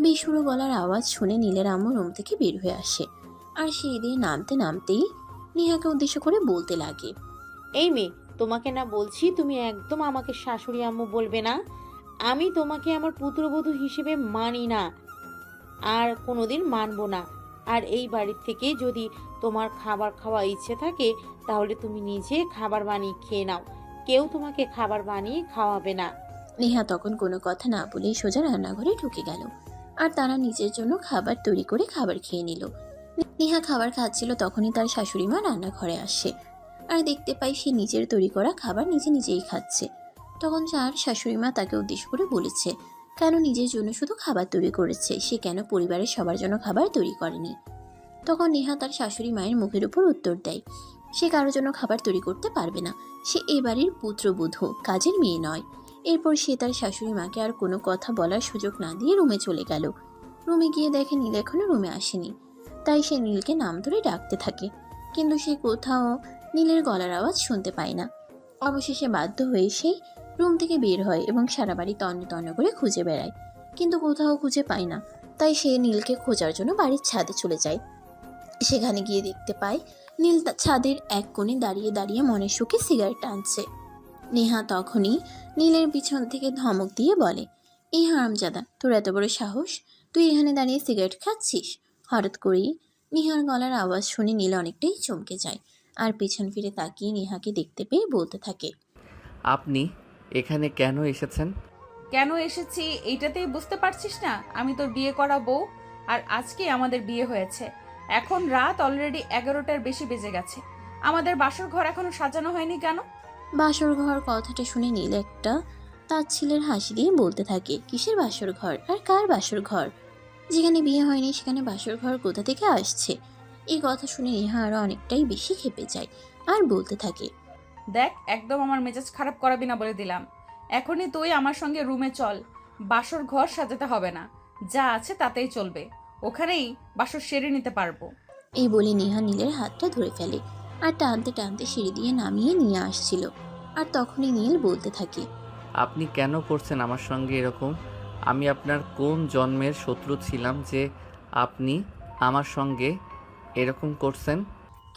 বেসুরো গলার আওয়াজ শুনে নীলের আম্মু রুম থেকে বের হয়ে আসে, আর সেই দিয়ে নামতে নামতেই নেহাকে উদ্দেশ্য করে বলতে লাগে, এই মেয়ে, তোমাকে না বলছি তুমি একদম আমাকে শাশুড়ি আম্মু বলবে না। আমি তোমাকে আমার পুত্রবধূ হিসেবে মানি না, আর কোনোদিন মানবো না। আর এই বাড়ির থেকে যদি তোমার খাবার খাওয়া ইচ্ছে থাকে তাহলে তুমি নিজে খাবার বানিয়ে খেয়ে নাও, কেউ তোমাকে খাবার বানিয়ে খাওয়াবে না। নেহা তখন কোনো কথা না বলেই সোজা রান্নাঘরে ঢুকে গেল, আর তারা নিজের জন্য খাবার তৈরি করে খাবার খেয়ে নিল। নেহা খাবার খাচ্ছিল, তখনই তার শাশুড়ি মা রান্নাঘরে আসে আর দেখতে পাই সে নিজের তৈরি করা খাবার নিজে নিজেই খাচ্ছে। তখন তার শাশুড়ি মা তাকে উদ্দেশ্য করে বলেছে কেন নিজের জন্য শুধু খাবার তৈরি করেছে, সে কেন পরিবারের সবার জন্য খাবার তৈরি করেনি। তখন নেহা তার শাশুড়ি মায়ের মুখের উপর উত্তর দেয় সে কারোর জন্য খাবার তৈরি করতে পারবে না, সে এ বাড়ির পুত্রবধূ, কাজের মেয়ে নয়। এরপর সে তার শাশুড়ি মাকে আর কোনো কথা বলার সুযোগ না দিয়ে রুমে চলে গেল। রুমে গিয়ে দেখে নীল এখনো রুমে আসেনি, তাই সে নীলকে নাম ধরে ডাকতে থাকে, কিন্তু সে কোথাও নীলের গলার আওয়াজ শুনতে পায় না। অবশেষে বাধ্য হয়ে সে রুম থেকে বের হয় এবং সারা বাড়ি তন্ন তন্ন করে খুঁজে বেড়ায়, কিন্তু কোথাও খুঁজে পায় না। তাই সে নীলকে খোঁজার জন্য বাড়ির ছাদে চলে যায়। সেখানে গিয়ে দেখতে পায় নীল ছাদের এক কোণে দাঁড়িয়ে দাঁড়িয়ে মনের সুখে সিগারেট টানছে। নেহা তখনই নীলের পিছন থেকে ধমক দিয়ে বলে, এই হারামজাদা, তোর এত বড় সাহস, তুই এখানে দাঁড়িয়ে সিগারেট খাচ্ছিস? হঠাৎ করেই নেহার গলার আওয়াজ শুনে নীল অনেকটাই চমকে যায়, আর পেছন ফিরে তাকিয়ে নেহাকে দেখতে পেয়ে বলতে থাকে, আপনি এখানে কেন এসেছেন? কেন এসেছি এইটাতেই বুঝতে পারছিস না? আমি তোর বিয়ে করা বউ, আর আজকে আমাদের বিয়ে হয়েছে। এখন রাত অলরেডি 11টার বেশি বেজে গেছে, আমাদের বাসর ঘর এখনো সাজানো হয়নি কেন? বাসর ঘর কথাটা শুনে নীল একটা তার ছেলের হাসি দিয়ে বলতে থাকে, কিসের বাসর ঘর আর কার বাসর ঘর? যেখানে বিয়ে হয়নি সেখানে বাসর ঘর কোথা থেকে আসছে? এই কথা শুনে নেহা আরো অনেকটাই বেশি ক্ষেপে যায় আর বলতে থাকে, দেখ, একদম আমার মেজাজ খারাপ করাবি না বলে দিলাম। এখনই তুই আমার সঙ্গে রুমে চল, বাসর ঘর সাজাতে হবে না, যা আছে তাতেই চলবে, ওখানেই বাসর সেরে নিতে পারবো। এই বলে নেহা নীলের হাতটা ধরে ফেলে আর টানতে টানতে সিঁড়ি দিয়ে নামিয়ে নিয়ে আসছিল। আর তখনই নীল বলতে থাকে, আপনি কেন করছেন আমার সঙ্গে এরকম? আমি আপনার কোন জন্মের শত্রু ছিলাম যে আপনি আমার সঙ্গে এরকম করছেন?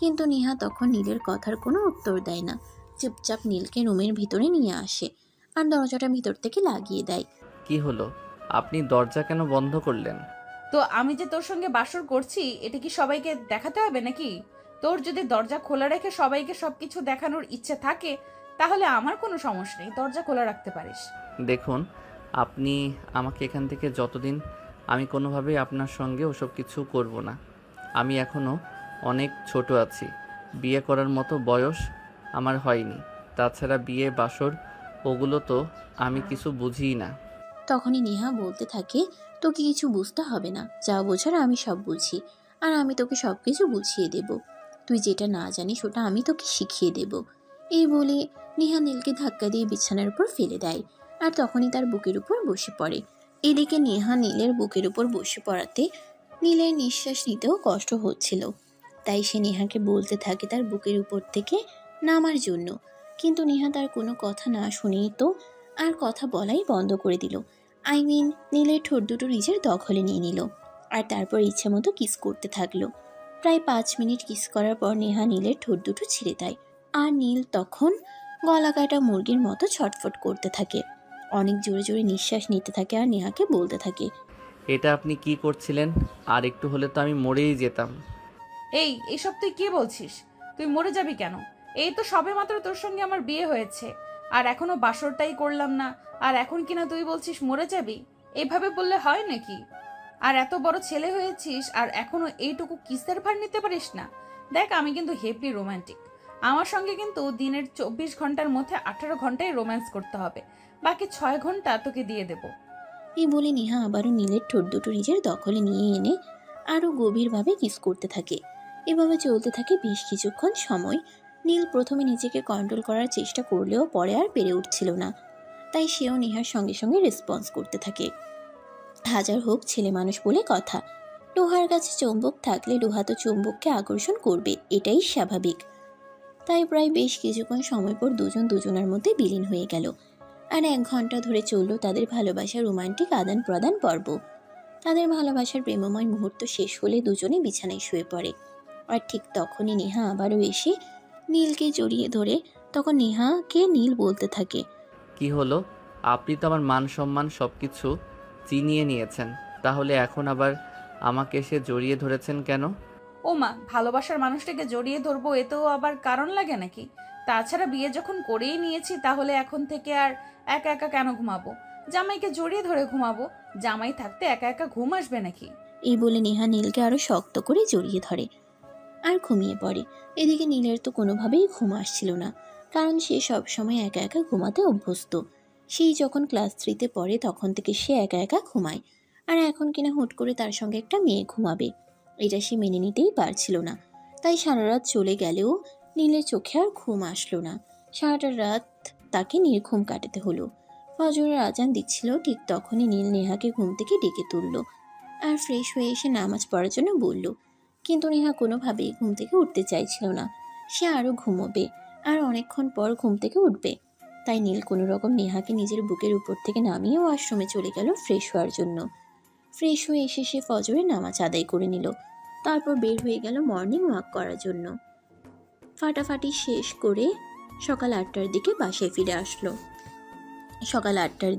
কিন্তু নেহা তখন নীলের কথার কোনো উত্তর দেয় না, চুপচাপ নীলকে রুমের ভিতরে নিয়ে আসে আর দরজাটা ভিতর থেকে লাগিয়ে দেয়। কি হলো, আপনি দরজা কেন বন্ধ করলেন? তো আমি যে তোর সঙ্গে বাসর করছি এটা কি সবাইকে দেখাতে হবে নাকি? তোর যদি দরজা খোলা রেখে সবাইকে সবকিছু দেখানোর ইচ্ছে থাকে তাহলে আমার কোনো সমস্যা নেই, দরজা খোলা রাখতে পারিস। দেখুন, আপনি আমাকে এখান থেকে যতদিন, আমি কোনোভাবেই আপনার সঙ্গে ওসব কিছু করব না। আমি এখনও অনেক ছোট আছি, বিয়ে করার মতো বয়স আমার হয়নি। তাছাড়া বিয়ে বাসর ওগুলো তো আমি কিছু বুঝিই না। তখনই নেহা বলতে থাকে, তোকে কিছু বুঝতে হবে না, যা বোঝার আমি সব বুঝি, আর আমি তোকে সব কিছু বুঝিয়ে দেব। তুই যেটা না জানিস ওটা আমি তোকে শিখিয়ে দেব। এই বলে নেহা নীলকে ধাক্কা দিয়ে বিছানার উপর ফেলে দেয় আর তখনই তার বুকের উপর বসে পড়ে। এদিকে নেহা নীলের বুকের উপর বসে পড়াতে নীলের নিঃশ্বাস নিতেও কষ্ট হচ্ছিল, তাই সে নেহাকে বলতে থাকে তার বুকের উপর থেকে নামার জন্য। কিন্তু নেহা তার কোনো কথা না শুনেই তো আর কথা বলাই বন্ধ করে দিল। নীলের ঠোঁট দুটো নিজের দখলে নিয়ে নিল আর তারপর ইচ্ছে মতো কিস করতে থাকলো। প্রায় 5 মিনিট কিস করার পর নেহা নীলের ঠোঁট দুটো ছিঁড়ে দেয় আর নীল তখন গলা কাটা মুরগির মতো ছটফট করতে থাকে, অনেক জোরে জোরে নিঃশ্বাস নিতে থাকে আর নেহাকে বলতে থাকে, এটা আপনি কি করছিলেন? আর একটু হলে তো আমি মরেই যেতাম। এইসব তুই কি বলছিস? তুই মরে যাবি কেন? এই তো সবেমাত্র তোর সঙ্গে আমার বিয়ে হয়েছে, আর এখনো বাসরটাই করলাম না, আর এখন কিনা তুই বলছিস মরে যাবি? এইভাবে বললে হয় নাকি? আর এত বড় ছেলে হয়েছিস আর এখনো এইটুকু কিসের ভার নিতে পারিস না? দেখ, আমি কিন্তু হেভি রোমান্টিক। আমার সঙ্গে কিন্তু দিনের 24 ঘন্টার মধ্যে 18 ঘন্টায় রোম্যান্স করতে হবে, বাকি 6 ঘন্টা তোকে দিয়ে দেবো। এই বলে নেহা আবারও নীলের ঠোঁট দুটো নিজের দখলে নিয়ে এনে আরও গভীরভাবে কিস করতে থাকে। এভাবে চলতে থাকে বেশ কিছুক্ষণ সময়। নীল প্রথমে নিজেকে কন্ট্রোল করার চেষ্টা করলেও পরে আর পেরে উঠছিল না, তাই সেও নেহার সঙ্গে সঙ্গে রেসপন্স করতে থাকে। হাজার হোক ছেলে মানুষ বলে কথা, লোহার কাছে চুম্বক থাকলে লোহা তো চুম্বককে আকর্ষণ করবে, এটাই স্বাভাবিক। তাই প্রায় বেশ কিছুক্ষণ সময় পর দুজন দুজনের মধ্যে বিলীন হয়ে গেল। আর 1 ঘন্টা ধরে চলল তাদের ভালোবাসার রোমান্টিক আদান প্রদান পর্ব। তাদের ভালোবাসার প্রেমময় মুহূর্ত শেষ হলে দুজনে বিছানায় শুয়ে পড়ে। আর ঠিক তখনই নেহা আবারও এসে নীলকে জড়িয়ে ধরে। তখন নেহাকে নীল বলতে থাকে, কি হলো? আপনি তো আমার মান সম্মান সব কিছু চিনিয়ে নিয়েছেন, তাহলে এখন আবার আমাকে এসে জড়িয়ে ধরেছেন কেন? ও মা, ভালোবাসার মানুষটাকে জড়িয়ে ধরবো এতেও আবার কারণ লাগে নাকি? তাছাড়া বিয়ে যখন করেই নিয়েছি, তাহলে এখন থেকে আর একা একা কেন ঘুমাবো? জামাইকে জড়িয়ে ধরে ঘুমাবো। জামাই থাকতে একা একা ঘুম আসবে নাকি? এই বলে নেহা নীলকে আরো শক্ত করে জড়িয়ে ধরে আর ঘুমিয়ে পড়ে। এদিকে নীলের তো কোনোভাবেই ঘুম আসছিল না, কারণ সে সবসময় একা একা ঘুমাতে অভ্যস্ত। সেই যখন ক্লাস 3-তে পড়ে তখন থেকে সে একা একা ঘুমায়, আর এখন কিনা হুট করে তার সঙ্গে একটা মেয়ে ঘুমাবে, এটা সে মেনে নিতেই পারছিল না। তাই সারা রাত চলে গেলেও নীলের চোখে আর ঘুম আসলো না। সারাটা রাত তাকে নির্ঘুম কাটাতে হলো। ফজরের আজান দিচ্ছিল, ঠিক তখনই নীল নেহাকে ঘুম থেকে ডেকে তুলল আর ফ্রেশ হয়ে এসে নামাজ পড়ার জন্য বলল। কিন্তু নেহা কোনোভাবেই ঘুম থেকে উঠতে চাইছিল না। সে আরও ঘুমোবে আর অনেকক্ষণ পর ঘুম থেকে উঠবে। তাই নীল কোনো রকম নেহাকে নিজের বুকের উপর থেকে নামিয়ে ওয়াশরুমে চলে গেল ফ্রেশ হওয়ার জন্য। ফ্রেশ হয়ে এসে সে ফজরের নামাজ আদায় করে নিল। তারপর বের হয়ে গেল মর্নিং ওয়াক করার জন্য। ফাটাফাটি শেষ করে সকাল 8টার দিকে বাসায় ফিরে আসলো। সকাল 8টার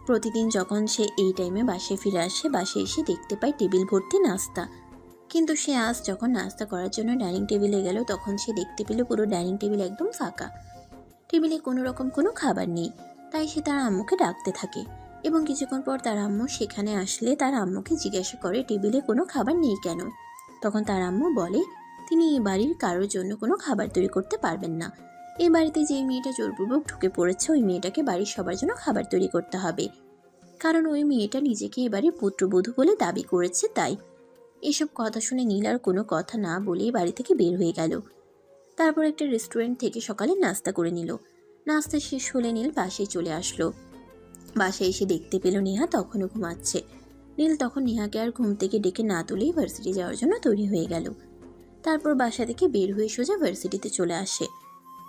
প্রতিদিন যখন সে এই টাইমে বাসায় ফিরে আসে, বাসায় এসে দেখতে পায় টেবিল ভর্তি নাস্তা। কিন্তু সে আজ যখন নাস্তা করার জন্য ডাইনিং টেবিলে গেল, তখন সে দেখতে পেল পুরো ডাইনিং টেবিল একদম ফাঁকা। টেবিলে কোনো রকম কোনো খাবার নেই। তাই সে তার আম্মুকে ডাকতে থাকে এবং কিছুক্ষণ পর তার আম্মু সেখানে আসলে তার আম্মুকে জিজ্ঞাসা করে টেবিলে কোনো খাবার নেই কেন। তখন তার আম্মু বলে তিনি এই বাড়ির কারোর জন্য কোনো খাবার তৈরি করতে পারবেন না। এই বাড়িতে যে মেয়েটা জোরপূর্বক ঢুকে পড়েছে, ওই মেয়েটাকে বাড়ির সবার জন্য খাবার তৈরি করতে হবে, কারণ ওই মেয়েটা নিজেকে এ বাড়ির পুত্রবধূ বলে দাবি করেছে। তাই এসব কথা শুনে নীল আর কোনো কথা না বলেই বাড়ি থেকে বের হয়ে গেল। তারপর একটা রেস্টুরেন্ট থেকে সকালে নাস্তা করে নিল। নাস্তা শেষ হলে নীল বাসায় চলে আসলো। বাসায় এসে দেখতে পেল নেহা তখনও ঘুমাচ্ছে। নীল তখন নেহাকে আর ঘুম থেকে ডেকে না তুলেই ভার্সিটি যাওয়ার জন্য তৈরি হয়ে গেল। তারপর বাসা থেকে বের হয়ে সোজা ভার্সিটিতে চলে আসে।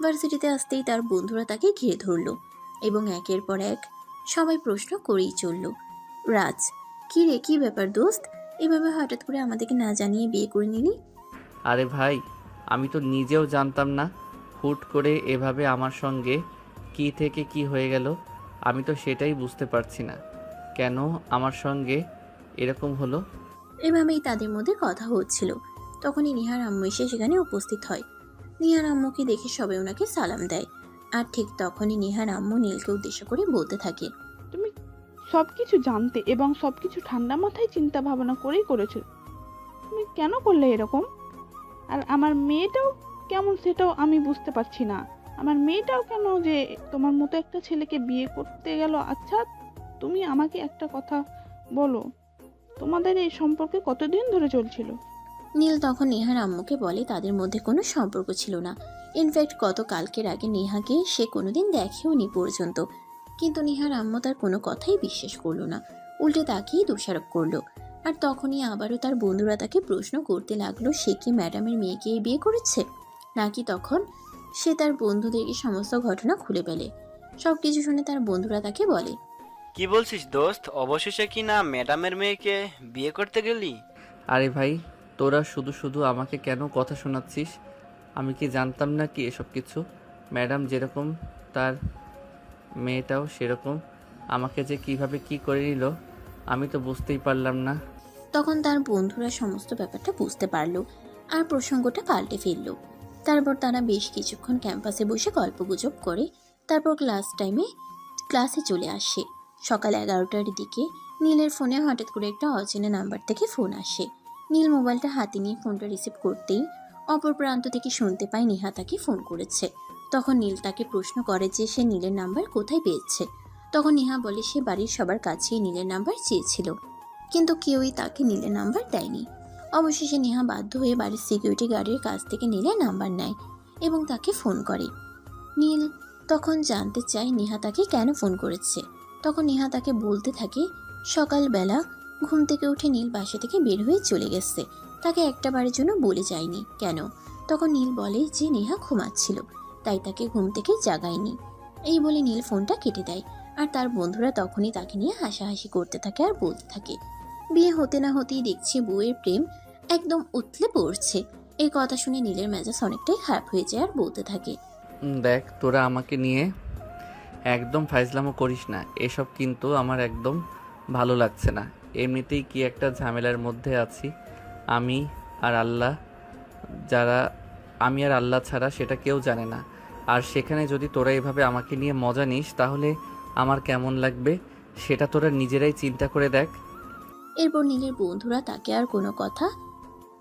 ভার্সিটিতে আসতেই তার বন্ধুরা তাকে ঘিরে ধরল এবং একের পর এক সবাই প্রশ্ন করেই চলল, রাজ, কি রে, কি ব্যাপার দোস্ত, এভাবে হঠাৎ করে আমাদেরকে না জানিয়ে বিয়ে করে নিলি? আরে ভাই, আমি তো নিজেও জানতাম না, হুট করে এভাবে আমার সঙ্গে কি থেকে কি হয়ে গেল। আমি তো সেটাই বুঝতে পারছি না কেন আমার সঙ্গে এরকম হলো। এভাবেই তাদের মধ্যে কথা হচ্ছিল। তখনই নিহার আম্মু এসে সেখানে উপস্থিত হয়। নিহার আম্মুকে দেখে সবাই ওনাকে সালাম দেয়। আর ঠিক তখনই নিহার আম্মু নীলকে উদ্দেশ্য করে বলতে থাকে, তুমি সবকিছু জানতে এবং সবকিছু ঠান্ডা মাথায় চিন্তা ভাবনা করেই করেছো। তুমি কেন করলে এরকম? আর আমার মেয়েটাও কেমন সেটাও আমি বুঝতে পারছি না। আমার মেয়েটাও কেন যে তোমার মতো একটা ছেলেকে বিয়ে করতে গেল? আচ্ছা, তুমি আমাকে একটা কথা বলো, তোমাদের এই সম্পর্কে কতদিন ধরে চলছিল? নীল তখন নেহার আম্মুকে বলে তাদের মধ্যে কোনো সম্পর্ক ছিল না। ইনফ্যাক্ট কালকের আগে নেহাকে সে কোনোদিন দেখেও নি পর্যন্ত। কিন্তু নেহার আম্মু তার কোনো কথাই বিশ্বাস করলো না, উল্টে তাকেই দোষারোপ করলো। আর তখনই আবারও তার বন্ধুরা তাকে প্রশ্ন করতে লাগলো সে কি ম্যাডামের মেয়েকে বিয়ে করেছে, নাকি তখন সে তার বন্ধুদেরকে সমস্ত ঘটনা খুলে ফেলে। সব কিছু শুনে তার বন্ধুরা তাকে বলে, কি বলছিস দোস্ত, অবশেষে কি না ম্যাডামের মেয়েকে বিয়ে করতে গেলি? আরে ভাই, তোরা শুধু শুধু আমাকে কেন কথা শোনাচ্ছিস? আমি কি জানতাম না কি এসব কিছু? ম্যাডাম যেরকম তার মেয়েটাও সেরকম। আমাকে যে কিভাবে কি করে নিল আমি তো বুঝতেই পারলাম না। তখন তার বন্ধুরা সমস্ত ব্যাপারটা বুঝতে পারলো আর প্রসঙ্গটা পাল্টে ফেললো। তারপর তারা বেশ কিছুক্ষণ ক্যাম্পাসে বসে গল্পগুজব করে তারপর ক্লাসে চলে আসে। সকাল 11টার দিকে নীলের ফোনে হঠাৎ করে একটা অচেনা নাম্বার থেকে ফোন আসে। নীল মোবাইলটা হাতে নিয়ে ফোনটা রিসিভ করতেই অপর প্রান্ত থেকে শুনতে পায় নেহা তাকে ফোন করেছে। তখন নীল তাকে প্রশ্ন করে যে সে নীলের নাম্বার কোথায় পেয়েছে। তখন নেহা বলে সে বাড়ির সবার কাছেই নীলের নাম্বার চেয়েছিল, কিন্তু কেউই তাকে নীলের নাম্বার দেয়নি। অবশেষে নেহা বাধ্য হয়ে বাড়ির সিকিউরিটি গার্ডের কাছ থেকে নীলের নাম্বার নেয় এবং তাকে ফোন করে। নীল তখন জানতে চায় নেহা তাকে কেন ফোন করেছে। তখন নেহা তাকে বলতে থাকে সকালবেলা ঘুম থেকে উঠে নীল বাসা থেকে বের হয়ে চলে গেছে, তাকে একটা বারের জন্য বলে যায়নি কেন। তখন নীল বলে যে নেহা ঘুমাচ্ছিল তাই তাকে ঘুম থেকে জাগায়নি। এই বলে নীল ফোনটা কেটে দেয়। আর তার বন্ধুরা তখনই তাকে নিয়ে হাসাহাসি করতে থাকে আর বলতে থাকে বিয়ে হতে না হতেই দেখছি বউয়ের প্রেম একদম উতলে পড়ছে। এই কথা শুনে নীলের মেজাজ অনেকটাই খারাপ হয়ে যায় আর বলতে থাকে দেখ, তোরা আমাকে নিয়ে একদম ফাইজলামো করিস না, এসব কিন্তু আমার একদম ভালো লাগছে না। এমনিতেই কি একটা ঝামেলার মধ্যে আছি আমি আর আল্লাহ আমি আর আল্লাহ ছাড়া, সেটা কেউ জানে না। আর সেখানে যদি তোরা এভাবে আমাকে নিয়ে মজা নিস তাহলে আমার কেমন লাগবে সেটা তোরা নিজেরাই চিন্তা করে দেখ। এরপর নীলের বন্ধুরা তাকে আর কোনো কথা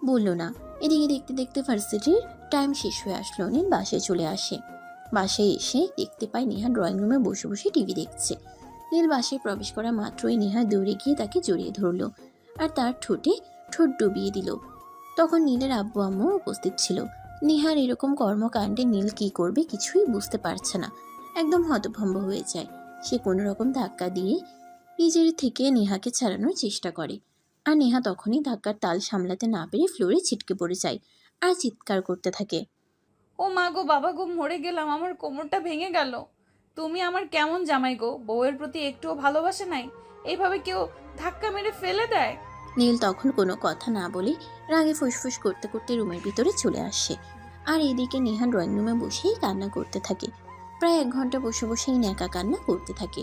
বলল না। এদিকে দেখতে দেখতে ভার্সিটির টাইম শেষ হয়ে আসলো। নীল বাসায় চলে আসে। বাসায় এসে দেখতে পায় নেহা ড্রয়িং রুমে বসে বসে টিভি দেখছে। নীল বাসায় প্রবেশ করা মাত্রই নেহা দৌড়ে গিয়ে তাকে জড়িয়ে ধরলো আর তার ঠোঁটে ঠোঁট ডুবিয়ে দিল। তখন নীলের আব্বু আম্মু উপস্থিত ছিল। নেহার এরকম কর্মকাণ্ডে নীল কি করবে কিছুই বুঝতে পারছে না, একদম হতভম্ব হয়ে যায়। সে কোনো রকম ধাক্কা দিয়ে নিজের থেকে নেহাকে ছাড়ানোর চেষ্টা করে আর নেহা তখনই ধাক্কার তাল সামলাতে না পেরে ফ্লোরে ছিটকে পড়ে যায় আর চিৎকার করতে থাকে ও মা গো, বাবা গো, মরে গেলাম, আমার কোমরটা ভেঙে গেল। তুমি আমার কেমন জামাই গো, বউয়ের প্রতি একটুও ভালোবাসা নাই, এইভাবে কেউ ধাক্কা মেরে ফেলে দেয়? নীল তখন কোনো কথা না বলে রাগে ফুসফুস করতে করতে রুমের ভিতরে চলে আসে। আর এদিকে নেহা ড্রয়িং রুমে বসেই কান্না করতে থাকে। প্রায় 1 ঘন্টা বসে বসেই ন্যাকা কান্না করতে থাকে।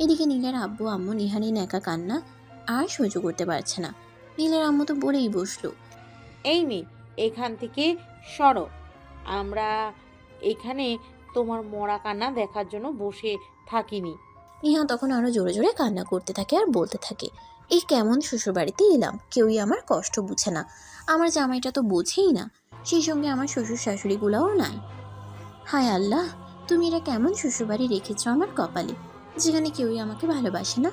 এদিকে নীলের আব্বু আম্মু নেহার এই ন্যাকা কান্না আর সহ্য করতে পারছে না। নীলের আম্মু তো বলেই বসলো এই মেয়ে, এখান থেকে সরো, আমরা এখানে তোমার মরা কান্না দেখার জন্য বসে থাকিনি। নেহা তখন আরো জোরে জোরে কান্না করতে থাকে আর বলতে থাকে এই কেমন শ্বশুরবাড়িতে এলাম, কেউই আমার কষ্ট বুঝে না, আমার জামাইটা তো বোঝেই না, সেই সঙ্গে আমার শ্বশুর শাশুড়িগুলোও নাই। হায় আল্লাহ, তুমি এরা কেমন শ্বশুরবাড়ি রেখেছ আমার কপালে, যেখানে কেউই আমাকে ভালোবাসে না।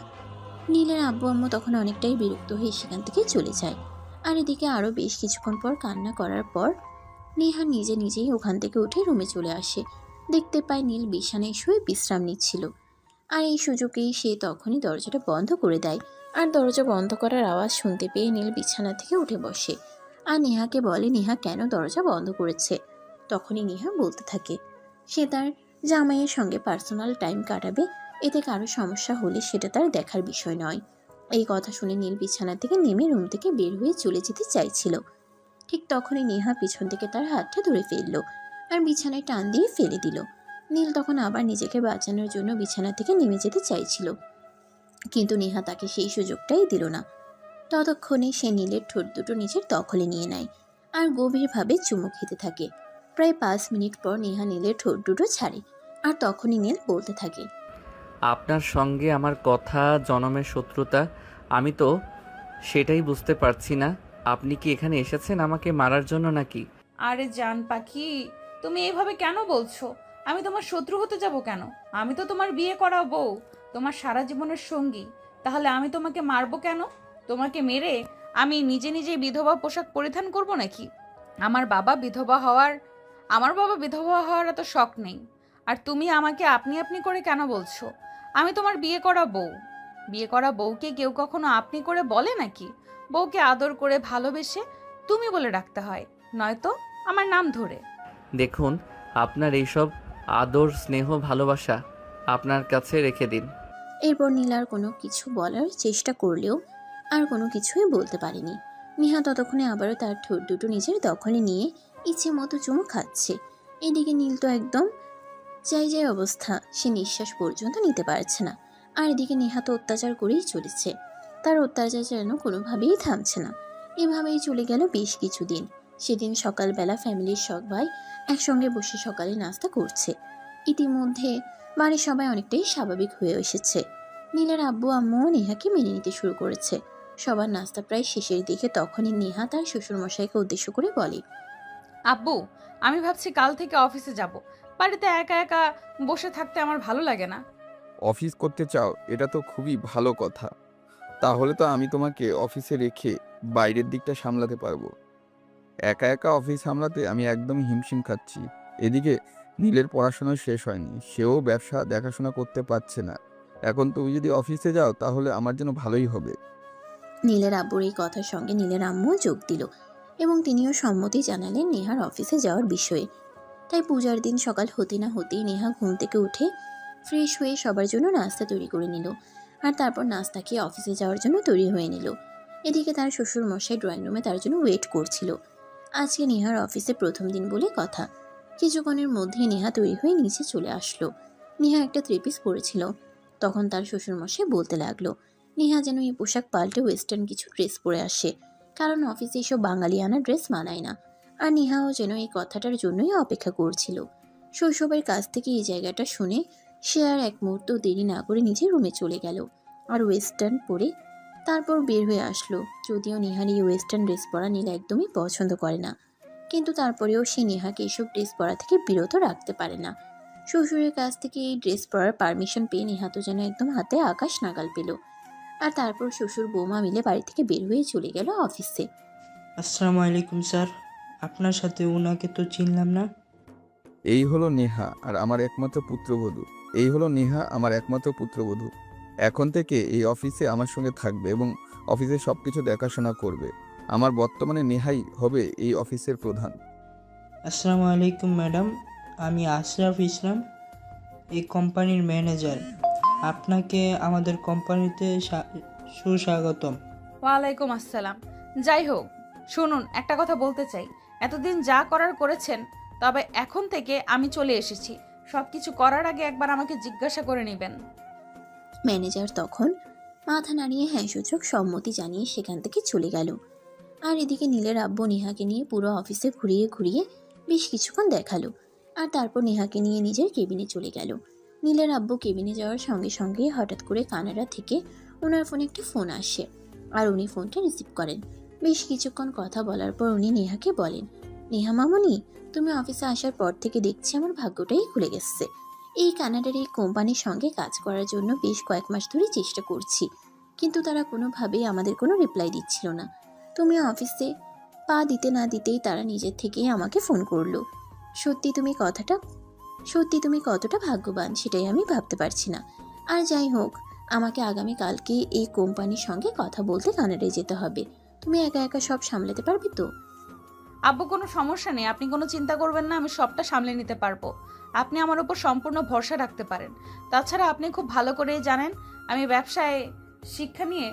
নীলের আব্বু আম্মু তখন অনেকটাই বিরক্ত হয়ে সেখান থেকে চলে যায়। আর এদিকে আরও বেশ কিছুক্ষণ পর কান্না করার পর নেহা নিজে নিজেই ওখান থেকে উঠে রুমে চলে আসে। দেখতে পায় নীল বিছানায় শুয়ে বিশ্রাম নিচ্ছিল। আর এই সুযোগেই সে তখনই দরজাটা বন্ধ করে দেয়। আর দরজা বন্ধ করার আওয়াজ শুনতে পেয়ে নীল বিছানা থেকে উঠে বসে আর নেহাকে বলে নেহা কেন দরজা বন্ধ করেছে। তখনই নেহা বলতে থাকে সে তার জামাইয়ের সঙ্গে পার্সোনাল টাইম কাটাবে, এতে কারো সমস্যা হলে সেটা তার দেখার বিষয় নয়। এই কথা শুনে নীল বিছানা থেকে নেমে রুম থেকে বের হয়ে চলে যেতে চাইছিল। ঠিক তখনই নেহা পিছন থেকে তার হাতটা ধরে ফেললো আর বিছানায় টান দিয়ে ফেলে দিল। নীল তখন আবার নিজেকে বাঁচানোর জন্য বিছানা থেকে নেমে যেতে চাইছিল, কিন্তু নেহা তাকে সেই সুযোগটাই দিল না। ততক্ষণে সে নীলের ঠোঁট দুটো নিজের দখলে নিয়ে নেয় আর গভীরভাবে চুমু খেতে থাকে। প্রায় 5 মিনিট পর নেহা নীলের ঠোঁট দুটো ছাড়ে আর তখনই নীল বলতে থাকে আপনার সঙ্গে আমার কথা জনমের শত্রুতা, আমি তো সেটাই বুঝতে পারছি না। আপনি কি এখানে এসেছেন আমাকে মারার জন্য নাকি? আরে জান পাখি, তুমি এইভাবে কেন বলছো? আমি তোমার শত্রু হতে যাব কেন? আমি তো তোমার বিয়ে করা বউ, তোমার সারা জীবনের সঙ্গী। তাহলে আমি তোমাকে মারবো কেন? তোমাকে মেরে আমি নিজে নিজে বিধবা পোশাক পরিধান করব নাকি? আমার বাবা বিধবা হওয়ার এত শখ নেই। আর তুমি আমাকে আপনি আপনি করে কেন বলছো? আমি তোমার বিয়ে করা বউ। বিয়ে করা বউকে কেউ কখনো আপনি করে বলে নাকি? বউকে আদর করে ভালোবেসে তুমি বলে ডাকতে হয়, নয়তো আমার নাম ধরে। দেখুন, আপনার এইসব আদর স্নেহ ভালোবাসা আপনার কাছে রেখে দিন। এরপর নীল আর কোনো কিছু বলার চেষ্টা করলেও আর কোনো কিছুই বলতে পারেনি। নেহা ততক্ষণে আবারও তার ঠোঁট দুটো নিজের দখলে নিয়ে ইচ্ছে মতো চুমু খাচ্ছে। এদিকে নীল তো একদম যাই অবস্থা, সে নিঃশ্বাস পর্যন্ত নিতে পারছে না। আর এদিকে নেহা তো অত্যাচার করেই চলেছে। তার অত্যাচার যেন কোনোভাবেই থামছে না। এভাবেই চলে গেল বেশ কিছুদিন। সেদিন সকালবেলা ফ্যামিলির সবাই একসঙ্গে বসে সকালে নাস্তা করছে। ইতিমধ্যে বাড়ির সবাই অনেকটাই স্বাভাবিক হয়ে এসেছে। নীলের আব্বু আম্মুও নেহাকে মেনে নিতে শুরু করেছে। সবার নাস্তা প্রায় শেষের দিকে তখনই নেহা তার শ্বশুরমশাইকে উদ্দেশ্য করে বলে, আব্বু, আমি ভাবছি কাল থেকে অফিসে যাব। বাড়িতে একা একা বসে থাকতে আমার ভালো লাগে না। অফিস করতে চাও? এটা তো খুবই ভালো কথা। তাহলে তো আমি তোমাকে অফিসে রেখে বাইরের দিকটা সামলাতে পারবো। একা একা অফিস সামলাতে আমি একদম হিমশিম খাচ্ছি। এদিকে নীলের পড়াশোনা শেষ হয়নি, সেও ব্যবসা দেখাশোনা করতে পারছে না। এখন তুমি যদি অফিসে যাও তাহলে আমার জন্য ভালোই হবে। নীলের আব্বুর এই কথার সঙ্গে নীলের আম্মুও যোগ দিল এবং তিনিও সম্মতি জানালেন নেহার অফিসে যাওয়ার বিষয়ে। তাই পূজার দিন সকাল হতে না হতেই নেহা ঘুম থেকে উঠে ফ্রেশ হয়ে সবার জন্য নাস্তা তৈরি করে নিল, আর তারপর নাস্তা খেয়ে অফিসে যাওয়ার জন্য তৈরি হয়ে নিল। এদিকে তার শ্বশুর মশাই ড্রয়িং রুমে তার জন্য ওয়েট করছিল। আজকে নেহার অফিসে প্রথম দিন বলে কথা। কিছুক্ষণের মধ্যে নেহা তৈরি হয়ে নিচে চলে আসলো। নেহা একটা থ্রি পিস পরেছিল। তখন তার শ্বশুরমশাই বলতে লাগলো নেহা যেন এই পোশাক পাল্টে ওয়েস্টার্ন কিছু ড্রেস পরে আসে, কারণ অফিসে এসব বাঙালিয়ানা ড্রেস মানায় না। আর নেহাও যেন এই কথাটার জন্যই অপেক্ষা করছিল। শৈশবের কাছ থেকে এই জায়গাটা শুনে সে আর এক মুহূর্ত দেরি না করে নিজের রুমে চলে গেল আর ওয়েস্টার্ন পরে তারপর বের হয়ে আসলো। যদিও নেহার এই ওয়েস্টার্ন ড্রেস পরা নীল একদমই পছন্দ করে না, কিন্তু তারপরেও সে নেহাকে এসব ড্রেস পরা থেকে বিরত রাখতে পারে না। শ্বশুরের কাছ থেকে এই ড্রেস পরার পারমিশন পেয়ে নেহা তো যেন একদম হাতে আকাশ নাগাল পেল। আর তারপর শ্বশুর বৌমা মিলে বাড়ি থেকে বের হয়ে চলে গেল অফিসে। আসসালামু আলাইকুম স্যার, আপনার সাথে ওনাকে তো চিনলাম না। এই হলো নেহা আর আমার একমাত্র পুত্রবধূ। এখন থেকে এই অফিসে আমার সঙ্গে থাকবে এবং অফিসে সবকিছু দেখাশোনা করবে। আমার বর্তমানে নেহাই হবে এই অফিসের প্রধান। আসসালামু আলাইকুম ম্যাডাম, আমি আশরাফ ইসলাম, এই কোম্পানির ম্যানেজার। আপনাকে আমাদের কোম্পানিতে সুস্বাগতম। ওয়ালাইকুম আসসালাম। যাই হোক, শুনুন, একটা কথা বলতে চাই। এতদিন যা করার করেছেন, তবে এখন থেকে আমি চলে এসেছি। সব কিছু করার আগে একবার আমাকে জিজ্ঞাসা করে নেবেন। ম্যানেজার তখন মাথা নাড়িয়ে হ্যাঁ সূচক সম্মতি জানিয়ে সেখান থেকে চলে গেল। আর এদিকে নীলের আব্বু নেহাকে নিয়ে পুরো অফিসে ঘুরিয়ে ঘুরিয়ে বেশ কিছুক্ষণ দেখালো, আর তারপর নেহাকে নিয়ে নিজের কেবিনে চলে গেল। নীলের আব্বু কেবিনে যাওয়ার সঙ্গে সঙ্গে হঠাৎ করে কানাডা থেকে ওনার ফোনে একটি ফোন আসে, আর উনি ফোনটা রিসিভ করেন। বেশ কিছুক্ষণ কথা বলার পর উনি নেহাকে বলেন, নেহা মামনি, তুমি অফিসে আসার পর থেকে দেখছি আমার ভাগ্যটাই খুলে গেছে। এই কানাডার এই কোম্পানির সঙ্গে কাজ করার জন্য বেশ কয়েক মাস ধরে চেষ্টা করছি, কিন্তু তারা কোনোভাবেই আমাদের কোনো রিপ্লাই দিচ্ছিল না। তুমি অফিসে পা দিতে না দিতেই তারা নিজের থেকেই আমাকে ফোন করলো। সত্যি তুমি কতটা ভাগ্যবান সেটাই আমি ভাবতে পারছি না। আর যাই হোক, আমাকে আগামীকালকে এই কোম্পানির সঙ্গে কথা বলতে কানাডায় যেতে হবে। তুমি একা একা সব সামলাতে পারবে তো? আব্বু, কোনো সমস্যা নেই, আপনি কোনো চিন্তা করবেন না, আমি সবটা সামলে নিতে পারবো। আপনি আমার উপর সম্পূর্ণ ভরসা রাখতে পারেন। তাছাড়া আপনি খুব ভালো করেই জানেন আমি ব্যবসায় শিক্ষা নিয়ে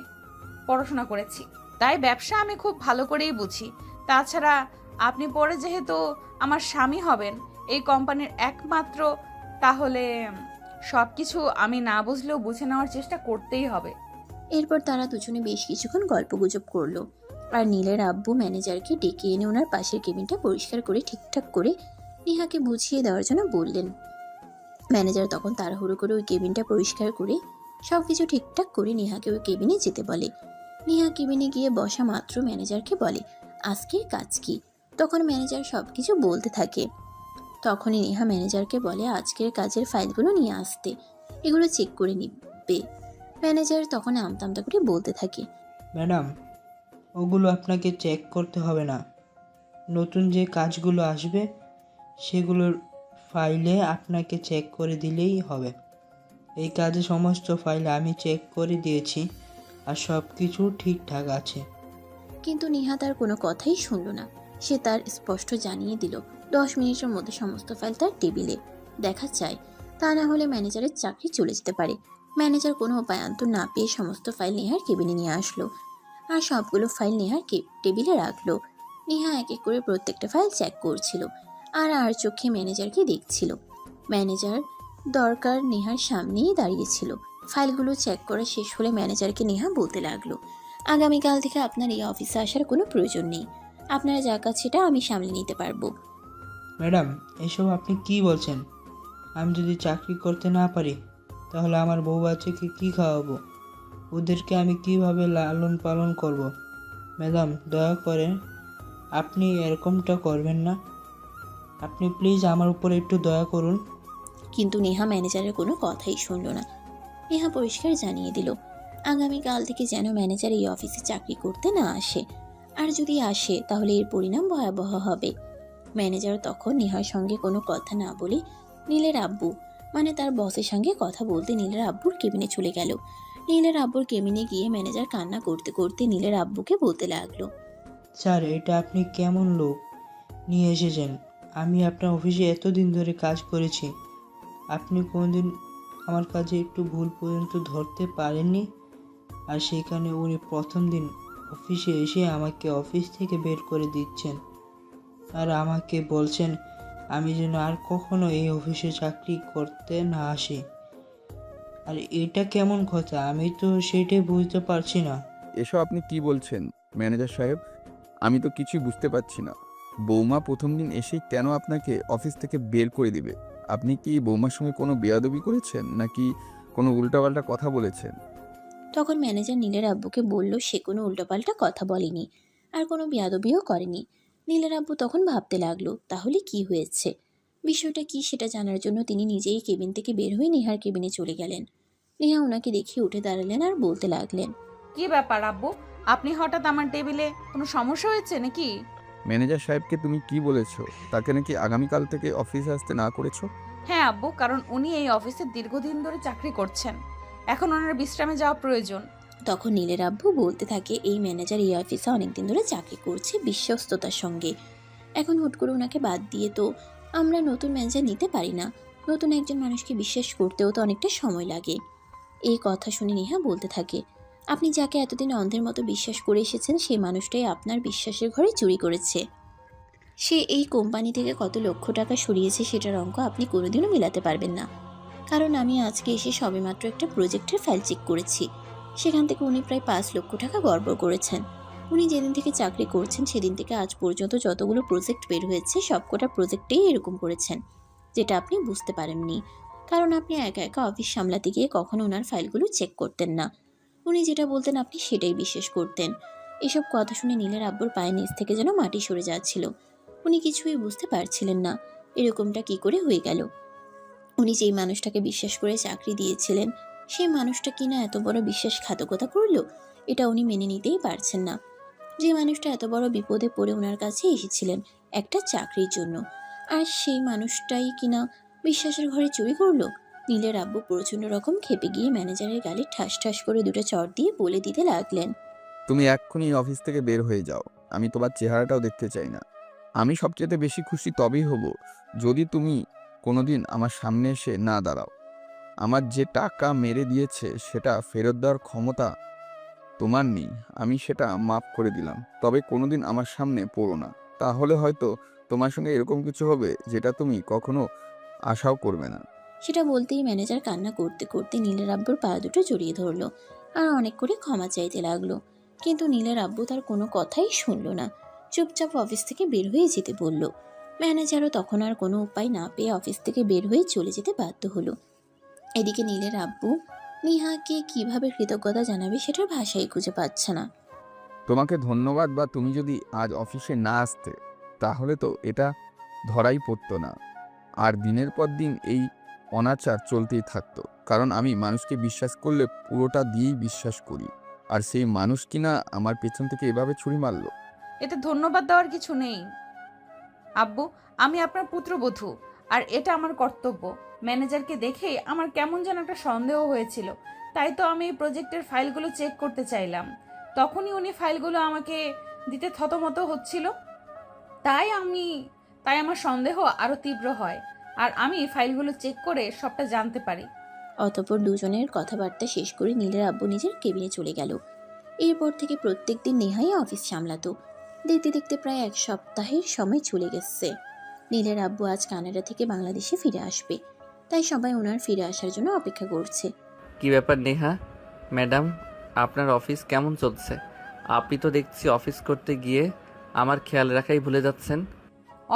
পড়াশোনা করেছি, তাই ব্যবসা আমি খুব ভালো করেই বুঝি। তাছাড়া আপনি পরে যেহেতু আমার স্বামী হবেন এই কোম্পানির একমাত্র, তাহলে সব কিছু আমি না বুঝলেও বুঝে নেওয়ার চেষ্টা করতেই হবে। এরপর তারা দুজনে বেশ কিছুক্ষণ গল্পগুজব করলো, আর নীলের আব্বু ম্যানেজারকে ডেকে এনে ওনার পাশের কেবিনটা পরিষ্কার করে ঠিকঠাক করে নেহাকে বুঝিয়ে দেওয়ার জন্য বললেন। ম্যানেজার তখন তাড়াহুড়ো করে ওই কেবিনটা পরিষ্কার করে সব কিছু ঠিকঠাক করে নেহাকে ওই কেবিনে যেতে বলে। নেহা কেবিনে গিয়ে বসা মাত্র ম্যানেজারকে বলে, আজকের কাজ কি? তখন ম্যানেজার সব কিছু বলতে থাকে। তখনই নেহা ম্যানেজারকে বলে আজকের কাজের ফাইলগুলো নিয়ে আসতে, এগুলো চেক করে নিবে। ম্যানেজার তখন আমতা করে বলতে থাকে, ম্যাডাম, ওগুলো আপনাকে চেক করতে হবে না। নতুন যে কাজগুলো আসবে সেগুলোর ফাইলে আপনাকে চেক করে দিলেই হবে। এই কাজে সমস্ত ফাইল আমি চেক করে দিয়েছি আর সব কিছু ঠিকঠাক আছে। কিন্তু নেহা তার কোনো কথাই শুনল না। সে তার স্পষ্ট জানিয়ে দিল 10 মিনিটের মধ্যে সমস্ত ফাইল তার টেবিলে দেখা চাই, তা না হলে ম্যানেজারের চাকরি চলে যেতে পারে। ম্যানেজার কোনো উপায়ান্তর না পেয়ে সমস্ত ফাইল নেহার কেবিনে নিয়ে আসলো, আর সবগুলো ফাইল নেহার টেবিলে রাখলো। নেহা এক এক করে প্রত্যেকটা ফাইল চেক করছিল আর চোখে ম্যানেজারকে দেখছিল। ম্যানেজার দরকার নেহার সামনেই দাঁড়িয়েছিল। ফাইলগুলো চেক করা শেষ হলে ম্যানেজারকে নেহা বলতে লাগলো, আগামীকাল থেকে আপনার এই অফিসে আসার কোনো প্রয়োজন নেই। আপনারা যা কাজ সেটা আমি সামলে নিতে পারবো। ম্যাডাম, এসব আপনি কি বলছেন? আমি যদি চাকরি করতে না পারি তাহলে আমার বউ বাচ্চাকে কী খাওয়াবো? ওদেরকে আমি কিভাবে লালন পালন করব? ম্যাডাম, দয়া করে আপনি এরকমটা করবেন না। আপনি প্লিজ আমার উপরে একটু দয়া করুন। কিন্তু নেহা ম্যানেজারের কোনো কথাই শুনল না। নেহা পরিষ্কার জানিয়ে দিল, আগামীকাল থেকে যেন ম্যানেজার এই অফিসে চাকরি করতে না আসে, আর যদি আসে তাহলে এর পরিণাম ভয়াবহ হবে। ম্যানেজার তখন নেহার সঙ্গে কোনো কথা না বলে নীলের আব্বু মানে তার বসের সঙ্গে কথা বলতে নীলের আব্বুর কেবিনে চলে গেল। নীলের আব্বুর কেবিনে গিয়ে ম্যানেজার কান্না করতে করতে নীলের আব্বুকে বলতে লাগলো, স্যার, এটা আপনি কেমন লোক নিয়ে এসেছেন? আমি আপনার অফিসে এতদিন ধরে কাজ করেছি, আপনি কোনোদিন আমার কাজে একটু ভুল পর্যন্ত ধরতে পারেননি। আর সেখানে উনি প্রথম দিন অফিসে এসে আমাকে অফিস থেকে বের করে দিচ্ছেন, আর আমাকে বলছেন আমি যেন আর কখনো এই অফিসে চাকরি করতে না আসি। আর এটা কেমন কথা? আমি তো সেটাই বুঝতে পারছি না। এসব আপনি কি বলছেন ম্যানেজার সাহেব? আমি তো কিছুই বুঝতে পারছি না। বৌমা প্রথম দিন এসেই কেন আপনাকে অফিস থেকে বের করে দিবে? আপনি কি বৌমার সঙ্গে কোনো বেয়াদবি করেছেন নাকি কোনো উল্টাপাল্টা কথা বলেছেন? তখন ম্যানেজার নীলের আব্বুকে বলল সে কোনো উল্টোপাল্টা কথা বলেনি আর কোনো বেয়াদবিও করেনি। নীলের আব্বু তখন ভাবতে লাগলো তাহলে কি হয়েছে, বিষয়টা কি সেটা জানার জন্য তিনি নিজেই কেবিন থেকে বের হয়ে নেহার কেবিনে চলে গেলেন। নেহা ওনাকে দেখে উঠে দাঁড়ালেন আর বলতে লাগলেন, কি ব্যাপার আব্বু, আপনি হঠাৎ আমার টেবিলে কোনো সমস্যা হয়েছে নাকি? ম্যানেজার সাহেবকে তুমি কি বলেছো? তাকে নাকি আগামীকাল থেকে অফিসে আসতে না করেছো? হ্যাঁ আব্বু, কারণ উনি এই অফিসে দীর্ঘদিন ধরে চাকরি করছেন, এখন ওনার বিশ্রামে যাওয়া প্রয়োজন। তখন নীলের আব্বু বলতে থাকে এই ম্যানেজার এই অফিসে অনেকদিন ধরে চাকরি করছে বিশ্বস্ততার সঙ্গে, এখন হুট করে ওনাকে বাদ দিয়ে তো আমরা নতুন ম্যানেজার নিতে পারি না। নতুন একজন মানুষকে বিশ্বাস করতেও তো অনেকটা সময় লাগে। এই কথা শুনে নেহা বলতে থাকে, আপনি যাকে এতদিন অন্ধের মতো বিশ্বাস করে এসেছেন সেই মানুষটাই আপনার বিশ্বাসের ঘরে চুরি করেছে। সে এই কোম্পানি থেকে কত লক্ষ টাকা সরিয়েছে সেটার অঙ্ক আপনি কোনোদিনও মেলাতে পারবেন না। কারণ আমি আজকে এসে সবেমাত্র একটা প্রজেক্টের ফাইল চেক করেছি, সেখান থেকে উনি প্রায় 5 লক্ষ টাকা গড়বড় করেছেন। উনি যেদিন থেকে চাকরি করছেন সেদিন থেকে আজ পর্যন্ত যতগুলো প্রজেক্ট বের হয়েছে সবকটা প্রজেক্টেই এরকম করেছেন, যেটা আপনি বুঝতে পারেননি কারণ আপনি একা একা অফিস সামলাতে গিয়ে কখনো ওনার ফাইলগুলো চেক করতেন না। উনি যেটা বলতেন আপনি সেটাই বিশ্বাস করতেন। এসব কথা শুনে নীলের আব্বুর পায়ের নিচ থেকে যেন মাটি সরে যাচ্ছিল। উনি কিছুই বুঝতে পারছিলেন না এরকমটা কি করে হয়ে গেল। উনি যেই মানুষটাকে বিশ্বাস করে চাকরি দিয়েছিলেন সেই মানুষটা কিনা এত বড় বিশ্বাসঘাতকতা করলো, এটা উনি মেনে নিতেই পারছেন না। যে মানুষটা এত বড় বিপদে পড়ে ওনার কাছে এসেছিলেন একটা চাকরির জন্য, আর সেই মানুষটাই কিনা বিশ্বাসের ঘরে চুরি করলো। নীলের আব্বু প্রচণ্ড রকম খেপে গিয়ে ম্যানেজারের গালে ঠাস ঠাস করে 2টা চড় দিয়ে বলে দিতে লাগলেন, তুমি এক্ষুনি অফিস থেকে বের হয়ে যাও। আমি তোমার চেহারাটাও দেখতে চাই না। আমি সবচেয়ে বেশি খুশি তবেই হব যদি তুমি কোনোদিন আমার সামনে এসে না দাঁড়াও। আমার যে টাকা মেরে দিয়েছে সেটা ফেরত দেওয়ার ক্ষমতা তোমার নেই, আমি সেটা মাফ করে দিলাম। তবে কোনোদিন আমার সামনে পড়ো না, তাহলে হয়তো তোমার সঙ্গে এরকম কিছু হবে যেটা তুমি কখনো আশাও করবে না। সেটা বলতেই ম্যানেজার কান্না করতে করতে নীলের আব্বুর পা দুটো জড়িয়ে ধরলো আর অনেক করে ক্ষমা চাইতে লাগলো। কিন্তু নীলের আব্বু তার কোনো কথাই শুনলো না, চুপচাপ অফিস থেকে বের হয়ে যেতে বলল। ম্যানেজারও তখন আর কোনো উপায় না পেয়ে অফিস থেকে বের হয়ে চলে যেতে বাধ্য হলো। এদিকে নীলের আব্বু নেহাকে কিভাবে কৃতজ্ঞতা জানাবে সেটার ভাষাই খুঁজে পাচ্ছে না। তোমাকে ধন্যবাদ, বা তুমি যদি আজ অফিসে না আসতে তাহলে তো এটা ধরাই পড়তো না, আর দিনের পর দিন এই অনাচার চলতেই থাকতো। কারণ আমি মানুষকে বিশ্বাস করলে পুরোটা দিয়েই বিশ্বাস করি, আর সেই মানুষ কিনা আমার পেছন থেকে এভাবে ছুরি মারলো। এতে ধন্যবাদ দেওয়ার কিছু নেই আব্বু, আমি আপনার পুত্রবধূ আর এটা আমার কর্তব্য। ম্যানেজারকে দেখে আমার কেমন যেন একটা সন্দেহ হয়েছিল, তাই তো আমি এই প্রজেক্টের ফাইলগুলো চেক করতে চাইলাম। তখনই উনি ফাইলগুলো আমাকে দিতে থতমত হচ্ছিল, তাই আমার সন্দেহ আরো তীব্র হয় আর আমি ফাইলগুলো চেক করে সবটা জানতে পারি। অতঃপর দুজনের কথাবার্তা শেষ করে নীলের আব্বু নিজের কেবিনে চলে গেল। এরপর থেকে প্রত্যেক দিন নেহাই অফিস সামলাতো। দেখতে দেখতে প্রায় 1 সপ্তাহের সময় চলে গেছে। নীলের আব্বু আজ কানাডা থেকে বাংলাদেশে ফিরে আসবে, তাই সবাই ওনার ফিরে আসার জন্য অপেক্ষা করছে। কি ব্যাপার নেহা ম্যাডাম, আপনার অফিস কেমন চলছে? আপনি তো দেখছি অফিস করতে গিয়ে আমার খেয়াল রাখাই ভুলে যাচ্ছেন।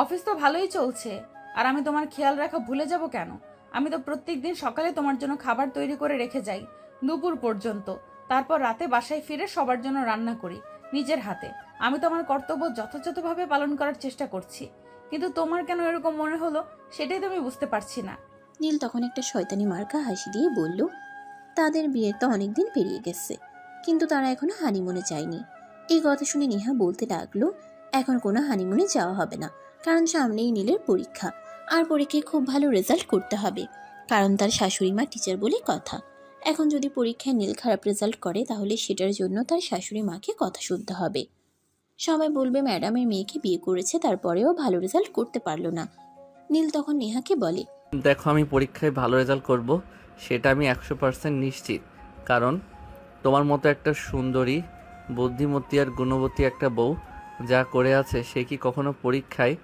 অফিস তো ভালোই চলছে, আর আমি তোমার খেয়াল রাখা ভুলে যাব কেন? আমি তো প্রত্যেকদিন সকালে তোমার জন্য খাবার তৈরি করে রেখে যাই দুপুর পর্যন্ত, তারপর রাতে বাসায় ফিরে সবার জন্য রান্না করি নিজের হাতে। আমি তো আমার কর্তব্য যথাযথভাবে পালন করার চেষ্টা করছি, কিন্তু তোমার কেন এরকম মনে হলো সেটাই তো আমি বুঝতে পারছি না। নীল তখন একটা শয়তানি মার্কা হাসি দিয়ে বলল, তাদের বিয়ের তো অনেকদিন পেরিয়ে গেছে, কিন্তু তারা এখনো হানিমুনে যায়নি। এই কথা শুনে নেহা বলতে লাগলো, এখন কোনো হানিমুনে যাওয়া হবে না, কারণ সামনেই নীলের পরীক্ষা, আর পরীক্ষায় খুব ভালো রেজাল্ট করতে হবে, কারণ তার শাশুড়ি মা টিচার বলে কথা। এখন যদি পরীক্ষায় নীল খারাপ রেজাল্ট করে তাহলে সেটার জন্য তার শাশুড়ি মাকে কথা শুনতে হবে। সবাই বলবে ম্যাডামের মেয়েকে বিয়ে করেছে, তারপরেও ভালো রেজাল্ট করতে পারলো না। নীল তখন নেহাকে বলে, দেখো, আমি পরীক্ষায় ভালো রেজাল্ট করব সেটা আমি 100% নিশ্চিত, কারণ তোমার মতো একটা সুন্দরী, বুদ্ধিমতী আর গুণবতী একটা বউ যা করে আছে সে কি কখনো পরীক্ষায়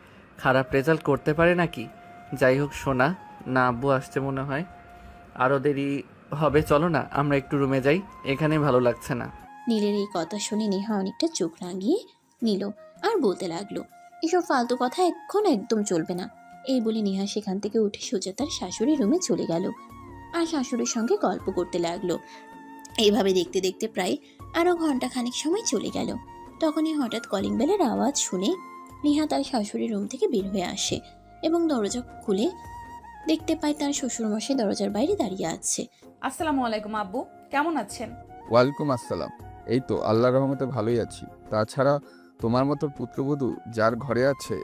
খারাপ রেজাল্ট করতে পারে নাকি? যাই হোক সোনা, না আব্বু আসছে মনে হয়, আরও দেরি হবে, চলো না আমরা একটু রুমে যাই, এখানে ভালো লাগছে না। নীলের এই কথা শুনে নেহা অনেকটা চোখ রাঙিয়ে নিল আর বলতে লাগলো, এসব ফালতু কথা এখন একদম চলবে না। এই বলে নেহা সেখান থেকে উঠে সোজা তার শাশুড়ির রুমে চলে গেল আর শাশুড়ির সঙ্গে গল্প করতে লাগলো। এইভাবে দেখতে দেখতে প্রায় আরো ঘন্টাখানেক সময় চলে গেল। তখনই হঠাৎ কলিং বেলের আওয়াজ শুনে নেহা তার শাশুড়ির রুম থেকে বের হয়ে আসে এবং দরজা খুলে দেখতে পায় তার শ্বশুরমশাই দরজার বাইরে দাঁড়িয়ে আছে। আসসালামু আলাইকুম আব্বু, কেমন আছেন? ওয়ালাইকুম আসসালাম। এই তো আল্লাহর রহমতে ভালোই আছি। তাছাড়া তোমার মতো পুত্রবধূ যার ঘরে আছে,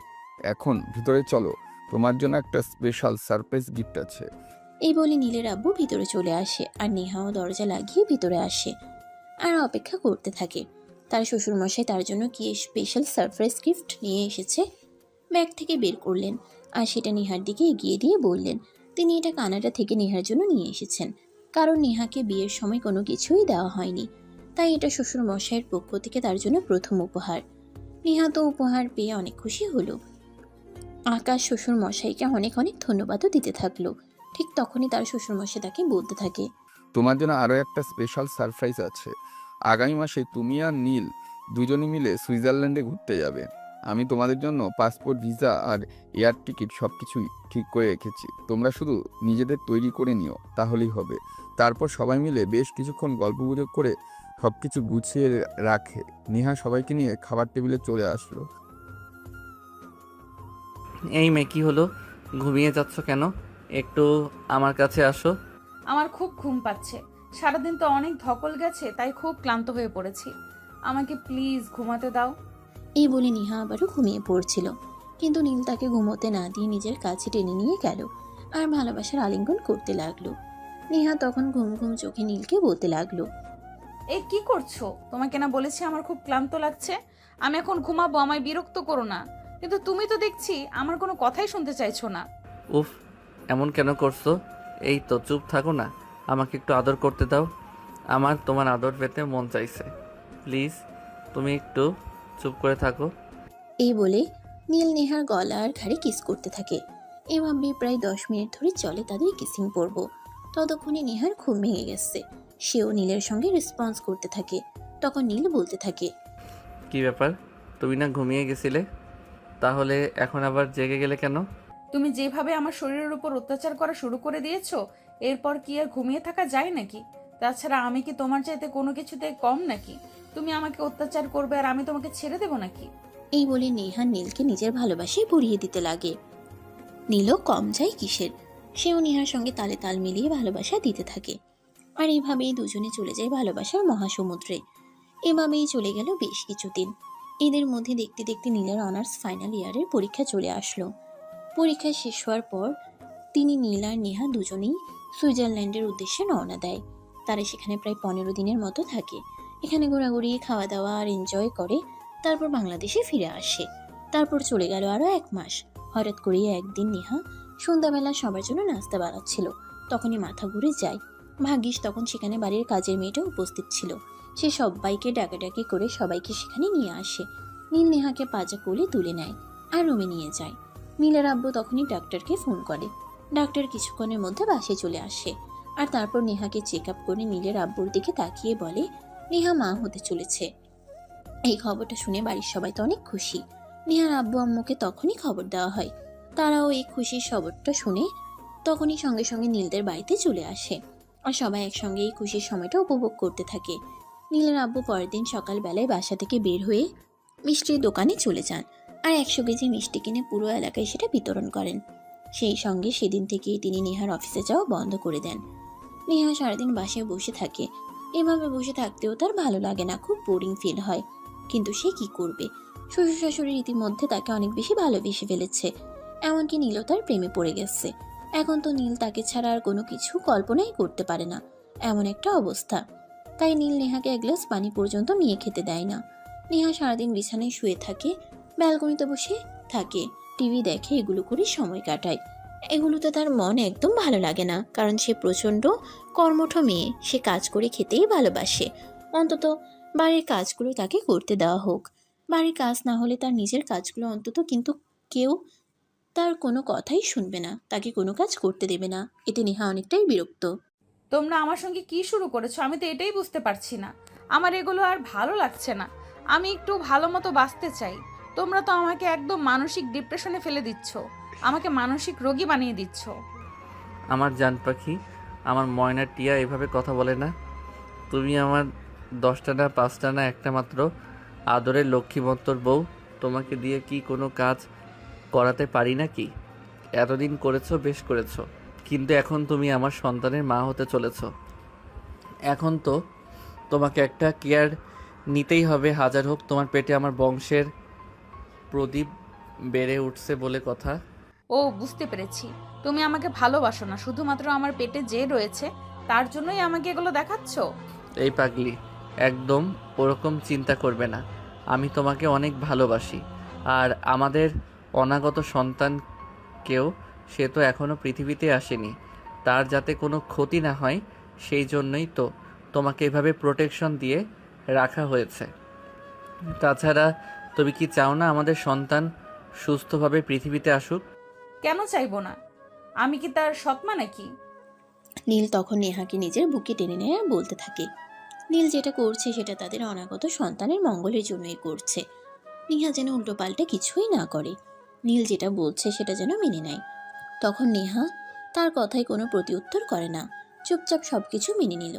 এখন ভিতরে চলো, তোমার জন্য একটা স্পেশাল সারপ্রাইজ গিফট আছে। এই বলে নীলের আব্বু ভিতরে চলে আসে আর নেহাও দরজা লাগিয়ে ভিতরে আসে আর অপেক্ষা করতে থাকে। তার শ্বশুরমশাই তার জন্য কি স্পেশাল সারপ্রাইজ গিফট নিয়ে এসেছে ব্যাগ থেকে বের করলেন আর সেটা নেহার দিকে এগিয়ে দিয়ে বললেন তিনি এটা কানাডা থেকে নেহার জন্য নিয়ে এসেছেন, কারণ নেহাকে বিয়ের সময় কোনো কিছুই দেওয়া হয়নি, তাই এটা শ্বশুরমশাইয়ের পক্ষ থেকে তার জন্য প্রথম উপহার। নেহা তো উপহার পেয়ে অনেক খুশি হলো। আকাশ শ্বশুরমশাইকে অনেক অনেক ধন্যবাদও দিতে থাকলো। ঠিক তখনই তার শ্বশুরমশাই তাকে বলতে থাকে, তোমার জন্য আরও একটা স্পেশাল সারপ্রাইজ আছে। আগামী মাসে তুমি আর নীল দুজনে মিলে সুইজারল্যান্ডে ঘুরতে যাবে। আমি তোমাদের জন্য পাসপোর্ট, ভিসা আর এয়ার টিকিট সব কিছুই ঠিক করে রেখেছি। তোমরা শুধু নিজেদের তৈরি করে নিও, তাহলেই হবে। তারপর সবাই মিলে বেশ কিছুক্ষণ গল্পগুজব করে সব কিছু গুছিয়ে রাখে নেহা সবাইকে নিয়ে খাবার টেবিলে চলে আসলো। এই মেয়ে, কি হলো? ঘুমিয়ে যাচ্ছ কেন? একটু আমার কাছে আসো। আমার খুব ঘুম পাচ্ছে, সারাদিন তো অনেক ধকল গেছে, তাই খুব ক্লান্ত হয়ে পড়েছি, আমাকে প্লিজ ঘুমাতে দাও। এই বলে নেহা আবারও ঘুমিয়ে পড়ছিল, কিন্তু নীল তাকে ঘুমোতে না দিয়ে নিজের কাছে টেনে নিয়ে গেল আর ভালোবাসার আলিঙ্গন করতে লাগলো। নেহা তখন ঘুম ঘুম চোখে নীলকে বলতে লাগলো, এই কি করছো? তোমাকে না বলেছি আমার খুব ক্লান্ত লাগছে, আমি এখন ঘুমাবো, আমায় বিরক্ত করো না। কিন্তু তুমি তো দেখছি আমার কোনো কথাই শুনতে চাইছো না। উফ, এমন কেন করছো? এই তো চুপ থাকো না, আমাকে একটু আদর করতে দাও, আমার তোমার আদর পেতে মন চাইছে, প্লিজ তুমি একটু চুপ করে থাকো। এই বলে নীল নেহার গলা আর ঘাড়ে কিস করতে থাকে। এভাবে প্রায় 10 মিনিট ধরে চলে তাদের কিসিং পর্ব। ততক্ষণে নেহার ঘুম ভেঙে গেছে, সেও নীলের সঙ্গে রেসপন্স করতে থাকে। তখন নীল বলতে থাকে, কি ব্যাপার, তুমি না ঘুমিয়ে গেছিলে, তাহলে এখন আবার জেগে গেলে কেন? তুমি যেভাবে আমার শরীরের উপর অত্যাচার করা শুরু করে দিয়েছো, এরপর কি আর ঘুমিয়ে থাকা যায় নাকি? তাছাড়া আমি কি তোমার চাইতে কোনো কিছুতে কম নাকি? তুমি আমাকে অত্যাচার করবে আর আমি তোমাকে ছেড়ে দেবো নাকি? এই বলে নেহা নীলকে নিজের ভালোবাসায় ভরিয়ে দিতে লাগে। নীলও কম যায় কিসের, সেও নেহার সঙ্গে তালে তাল মিলিয়ে ভালোবাসা দিতে থাকে। আর এইভাবেই দুজনে চলে যায় ভালোবাসার মহাসমুদ্রে। এভাবেই চলে গেল বেশ কিছুদিন। এদের মধ্যে দেখতে দেখতে নীলের অনার্স ফাইনাল ইয়ারের পরীক্ষা চলে আসলো। পরীক্ষা শেষ হওয়ার পর তিনি নীল আর নেহা দুজনেই সুইজারল্যান্ডের উদ্দেশ্যে রওনা দেয়। তারা সেখানে প্রায় 15 দিনের মতো থাকে। এখানে ঘোরাঘুরি, খাওয়া দাওয়া আর এনজয় করে তারপর বাংলাদেশে ফিরে আসে। তারপর চলে গেল আরও 1 মাস। হঠাৎ করেই একদিন নেহা সন্ধ্যাবেলা সবার জন্য নাস্তা বানাচ্ছিল, তখনই মাথা ঘুরে যায়। ভাগ্যিস তখন সেখানে বাড়ির কাজের মেয়েটা উপস্থিত ছিল। সে সবাইকে ডাকাডাকি করে সবাইকে সেখানে নিয়ে আসে। নীল নেহাকে পাজা কোলে তুলে নেয় আর রুমে নিয়ে যায়। নীলের আব্বু তখনই ডাক্তারকে ফোন করে। ডাক্তার কিছুক্ষণের মধ্যে বাসে চলে আসে আর তারপর নেহাকে চেক আপ করে নীলের আব্বুর দিকে তাকিয়ে বলে নেহা মা হতে চলেছে। এই খবরটা শুনে বাড়ির সবাই তো অনেক খুশি। নেহার আব্বু আম্মুকে তখনই খবর দেওয়া হয়। তারাও এই খুশির খবরটা শুনে তখনই সঙ্গে সঙ্গে নীলদের বাড়িতে চলে আসে, আর সবাই একসঙ্গে এই খুশির সময়টা উপভোগ করতে থাকে। নীলের আব্বু পরের দিন সকালবেলায় বাসা থেকে বের হয়ে মিষ্টির দোকানে চলে যান, আর 100 কেজি মিষ্টি কিনে পুরো এলাকায় সেটা বিতরণ করেন। সেই সঙ্গে সেদিন থেকেই তিনি নেহার অফিসে যাওয়া বন্ধ করে দেন। নেহা সারাদিন বাসায় বসে থাকে। এভাবে বসে থাকতেও তার ভালো লাগে না, খুব বোরিং ফিল হয়। কিন্তু সে কি করবে, শ্বশুর শাশুড়ি ইতিমধ্যে তাকে অনেক বেশি ভালোবেসে ফেলেছে, এমনকি নীলও তার প্রেমে পড়ে গেছে। এখন তো নীল তাকে ছাড়া আর কোনো কিছু কল্পনাই করতে পারে না, এমন একটা অবস্থা। তাই নীল নেহাকে এক গ্লাস পানি পর্যন্ত নিয়ে খেতে দেয় না। নেহা সারাদিন বিছানায় শুয়ে থাকে, ব্যালকনিতে বসে থাকে, টিভি দেখে, এগুলো করে সময় কাটায়। এগুলোতে তার মন একদম ভালো লাগে না, কারণ সে প্রচণ্ড কর্মঠ মেয়ে, সে কাজ করে খেতেই ভালোবাসে। অন্তত বাড়ির কাজগুলো তাকে করতে দেওয়া হোক। বাড়ির কাজ না হলে তার নিজের কাজগুলো অন্তত, কিন্তু কেউ তার কোনো কথাই শুনবে না, তাকে কোনো কাজ করতে দেবে না। এতে নেহা অনেকটাই বিরক্ত। তোমরা আমার সঙ্গে কি শুরু করেছো আমি তো এটাই বুঝতে পারছি না। আমার এগুলো আর ভালো লাগছে না। আমি একটু ভালো মতো বাঁচতে চাই। তোমরা তো আমাকে একদম মানসিক ডিপ্রেশনে ফেলে দিচ্ছ, আমাকে মানসিক রোগী বানিয়ে দিচ্ছ। আমার জান পাখি, আমার ময়না টিয়া এভাবে কথা বলে না। তুমি আমার 10টা না 5টা না একটা মাত্র আদরের লক্ষ্মীমন্তর বউ। তোমাকে দিয়ে কি কোনো কাজ করাতে পারি না কি? এতদিন করেছো, বেশ করেছো, কিন্তু এখন তুমি আমার সন্তানের মা হতে চলেছো। এখন তো তোমাকে একটা কেয়ার নিতেই হবে। হাজার হোক তোমার পেটে আমার বংশের প্রদীপ বেড়ে উঠছে বলে কথা। ও বুঝতে পেরেছি, তুমি আমাকে ভালোবাসো না, শুধুমাত্র আমার পেটে যে রয়েছে তার জন্যই আমাকে এগুলো দেখাচ্ছ। এই পাগলি, একদম ওরকম চিন্তা করবে না। আমি তোমাকে অনেক ভালোবাসি, আর আমাদের অনাগত সন্তানকেও, সে তো এখনও পৃথিবীতে আসেনি, তার যাতে কোনো ক্ষতি না হয় সেই জন্যই তো তোমাকে এভাবে প্রোটেকশন দিয়ে রাখা হয়েছে। তাছাড়া তুমি কি চাও না আমাদের সন্তান সুস্থভাবে পৃথিবীতে আসুক? কেন চাইবো না? আমি কি তার সৎমা নাকি? নীল তখন নেহাকে নিজের বুকে টেনে নেয় আর বলতে থাকে, নীল যেটা করছে সেটা তাদের অনাগত সন্তানের মঙ্গলের জন্যই করছে। নেহা যেন উল্টোপাল্টা কিছুই না করে, নীল যেটা বলছে সেটা যেন মেনে নেয়। তখন নেহা তার কথায় কোনো প্রতিউত্তর করে না, চুপচাপ সবকিছু মেনে নিল।